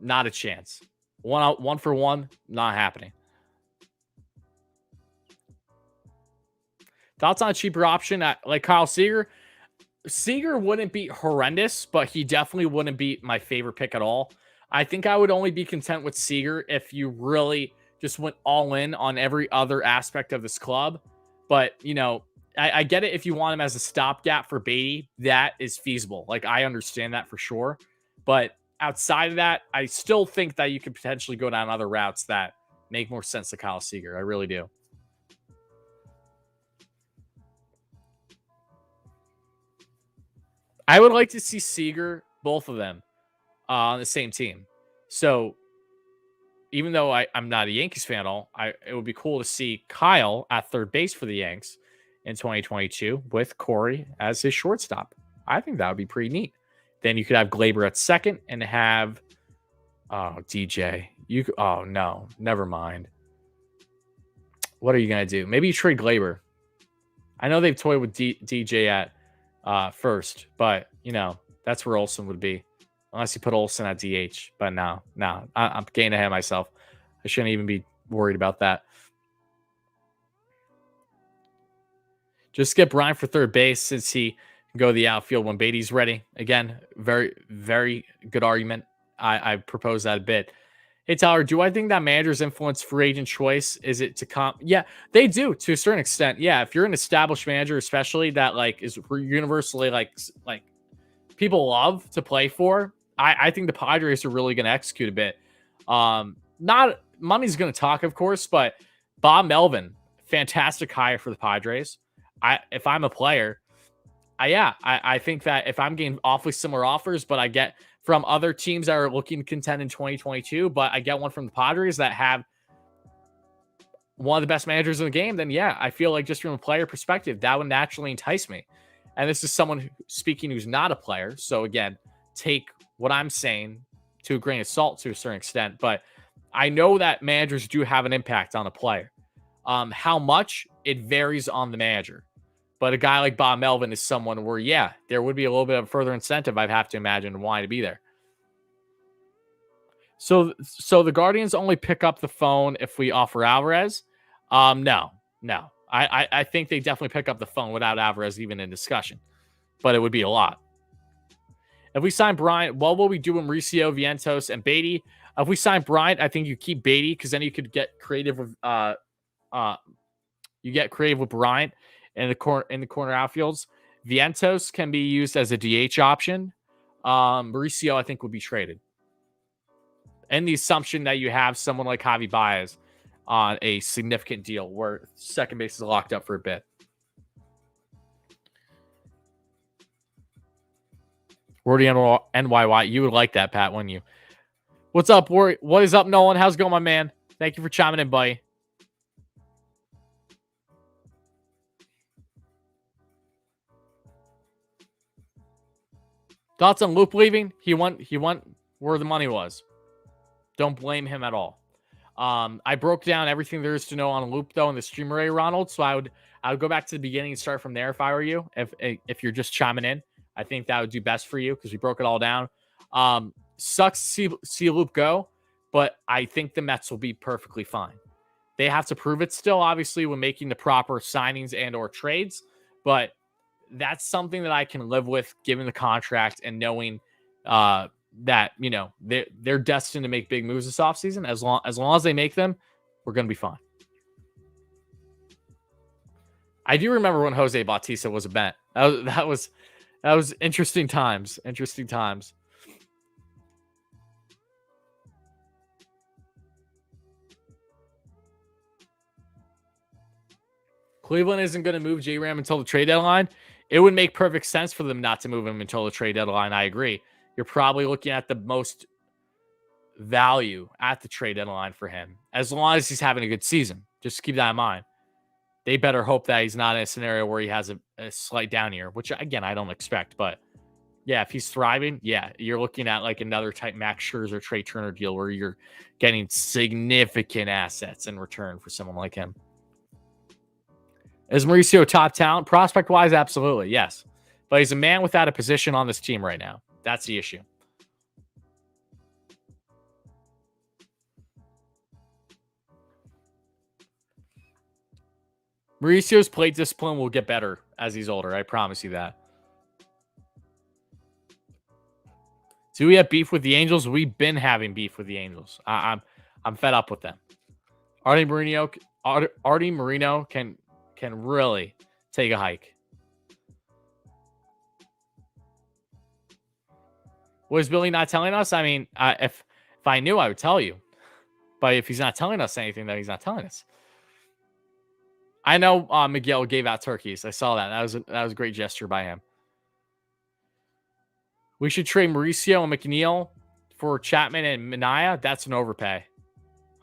not a chance. One for one, not happening. Thoughts on a cheaper option like Kyle Seager? Seager wouldn't be horrendous, but he definitely wouldn't be my favorite pick at all. I think I would only be content with Seager if you really just went all in on every other aspect of this club. But, you know, I get it if you want him as a stopgap for Beatty. That is feasible. Like, I understand that for sure. But outside of that, I still think that you could potentially go down other routes that make more sense to Kyle Seager. I really do. I would like to see Seager, both of them, on the same team. So even though I'm not a Yankees fan at all, it would be cool to see Kyle at third base for the Yanks in 2022 with Corey as his shortstop. I think that would be pretty neat. Then you could have Glaber at second and have DJ. Oh no, never mind. What are you gonna do? Maybe you trade Glaber. I know they've toyed with DJ at first, but you know that's where Olsen would be, unless you put Olsen at DH. But no, I'm getting ahead of myself. I shouldn't even be worried about that. Just get Brian for third base since he can go to the outfield when Beatty's ready. Again, very, very good argument. I propose that a bit. Hey, Tyler, do I think that managers influence free agent choice? Is it to come? Yeah, they do to a certain extent. Yeah, if you're an established manager, especially that like is universally like people love to play for, I think the Padres are really going to execute a bit. Not money's going to talk, of course, but Bob Melvin, fantastic hire for the Padres. If I'm a player, I think that if I'm getting awfully similar offers, but I get from other teams that are looking to contend in 2022, but I get one from the Padres that have one of the best managers in the game, then yeah, I feel like just from a player perspective, that would naturally entice me. And this is someone speaking who's not a player. So again, take what I'm saying to a grain of salt to a certain extent, but I know that managers do have an impact on a player. How much? It varies on the manager. But a guy like Bob Melvin is someone where, yeah, there would be a little bit of further incentive, I'd have to imagine, why to be there. So the Guardians only pick up the phone if we offer Alvarez. No. I think they definitely pick up the phone without Alvarez even in discussion. But it would be a lot. If we sign Bryant, what will we do with Mauricio, Vientos, and Beatty? If we sign Bryant, I think you keep Beatty because then you could get creative with Bryant in the corner outfields. Vientos can be used as a DH option. Mauricio, I think, would be traded. And the assumption that you have someone like Javi Baez on a significant deal where second base is locked up for a bit. WardyNYM, you would like that, Pat, wouldn't you? What's up, Wardy? What is up, Nolan? How's it going, my man? Thank you for chiming in, buddy. Thoughts on Loup leaving? He went where the money was. Don't blame him at all. I broke down everything there is to know on Loop though in the stream array, Ronald. So I would go back to the beginning and start from there if I were you. If you're just chiming in, I think that would do best for you because we broke it all down. Sucks to see Loop go, but I think the Mets will be perfectly fine. They have to prove it still, obviously, when making the proper signings and or trades, but that's something that I can live with given the contract and knowing that, you know, they're destined to make big moves this offseason. As long as they make them, we're going to be fine. I do remember when Jose Bautista was a Met. That was interesting times. Interesting times. Cleveland isn't going to move Jram until the trade deadline. It would make perfect sense for them not to move him until the trade deadline. I agree. You're probably looking at the most value at the trade deadline for him, as long as he's having a good season. Just keep that in mind. They better hope that he's not in a scenario where he has a slight down year, which, again, I don't expect. But, yeah, if he's thriving, yeah, you're looking at like another type Max Scherzer, Trey Turner deal where you're getting significant assets in return for someone like him. Is Mauricio top talent? Prospect-wise, absolutely, yes. But he's a man without a position on this team right now. That's the issue. Mauricio's plate discipline will get better as he's older. I promise you that. Do we have beef with the Angels? We've been having beef with the Angels. I'm fed up with them. Artie Moreno can really take a hike. Was Billy not telling us? I mean, if I knew, I would tell you. But if he's not telling us anything, then he's not telling us. I know Miguel gave out turkeys. I saw that. That was a great gesture by him. We should trade Mauricio and McNeil for Chapman and Minaya. That's an overpay.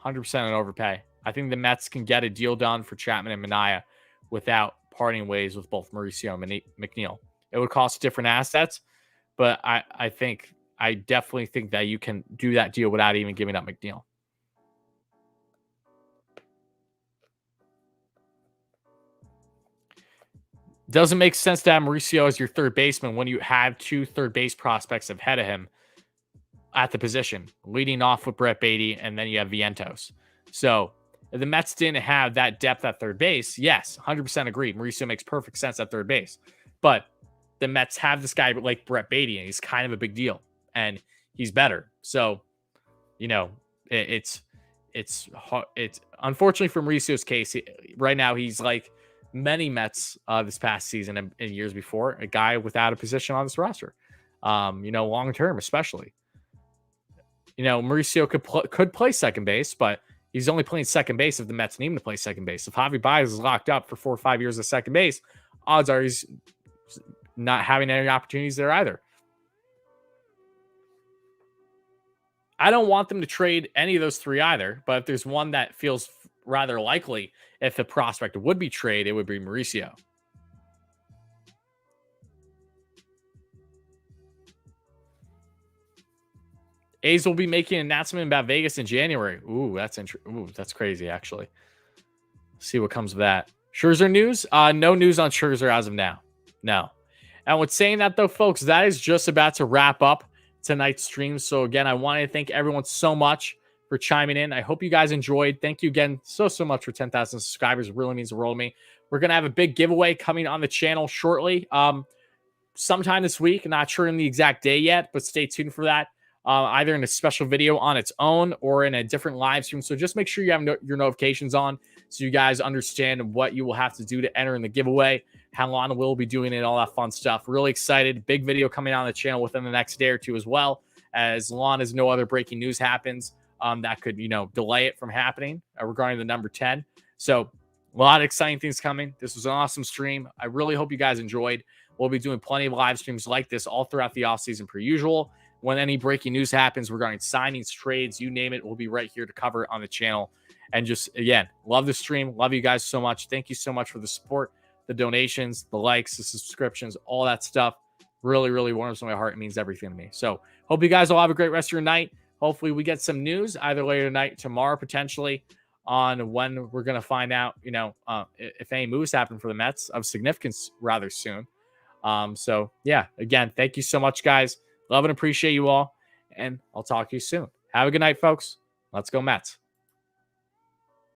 100% an overpay. I think the Mets can get a deal done for Chapman and Minaya without parting ways with both Mauricio and McNeil. It would cost different assets, but I definitely think that you can do that deal without even giving up McNeil. Doesn't make sense to have Mauricio as your third baseman when you have two third base prospects ahead of him at the position, leading off with Brett Beatty, and then you have Vientos. So if the Mets didn't have that depth at third base, yes, 100% agree. Mauricio makes perfect sense at third base. But the Mets have this guy like Brett Beatty, and he's kind of a big deal, and he's better. So, you know, it's unfortunately for Mauricio's case, right now he's like many Mets this past season and years before, a guy without a position on this roster. You know, long term, especially. You know, Mauricio could play second base, but he's only playing second base if the Mets need him to play second base. If Javi Baez is locked up for 4 or 5 years at second base, odds are he's not having any opportunities there either. I don't want them to trade any of those three either, but if there's one that feels rather likely, if the prospect would be traded, it would be Mauricio. A's will be making an announcement about Vegas in January. Ooh, that's crazy, actually. See what comes of that. Scherzer news? No news on Scherzer as of now. No. And with saying that, though, folks, that is just about to wrap up tonight's stream. So, again, I want to thank everyone so much for chiming in. I hope you guys enjoyed. Thank you again so much for 10,000 subscribers. It really means the world to me. We're going to have a big giveaway coming on the channel shortly. Sometime this week. Not sure in the exact day yet, but stay tuned for that. Either in a special video on its own or in a different live stream. So just make sure you have your notifications on so you guys understand what you will have to do to enter in the giveaway, how long we'll be doing it, all that fun stuff. Really excited. Big video coming on the channel within the next day or two as well, as long as no other breaking news happens that could, delay it from happening regarding the number 10. So a lot of exciting things coming. This was an awesome stream. I really hope you guys enjoyed. We'll be doing plenty of live streams like this all throughout the offseason per usual. When any breaking news happens regarding signings, trades, you name it, we'll be right here to cover it on the channel. And just, again, love the stream. Love you guys so much. Thank you so much for the support, the donations, the likes, the subscriptions, all that stuff. Really, really warms my heart. It means everything to me. So hope you guys all have a great rest of your night. hopefully we get some news either later tonight, tomorrow, potentially, on when we're going to find out, if any moves happen for the Mets of significance rather soon. So yeah, again, thank you so much, guys. Love and appreciate you all. And I'll talk to you soon. Have a good night, folks. Let's go Mets.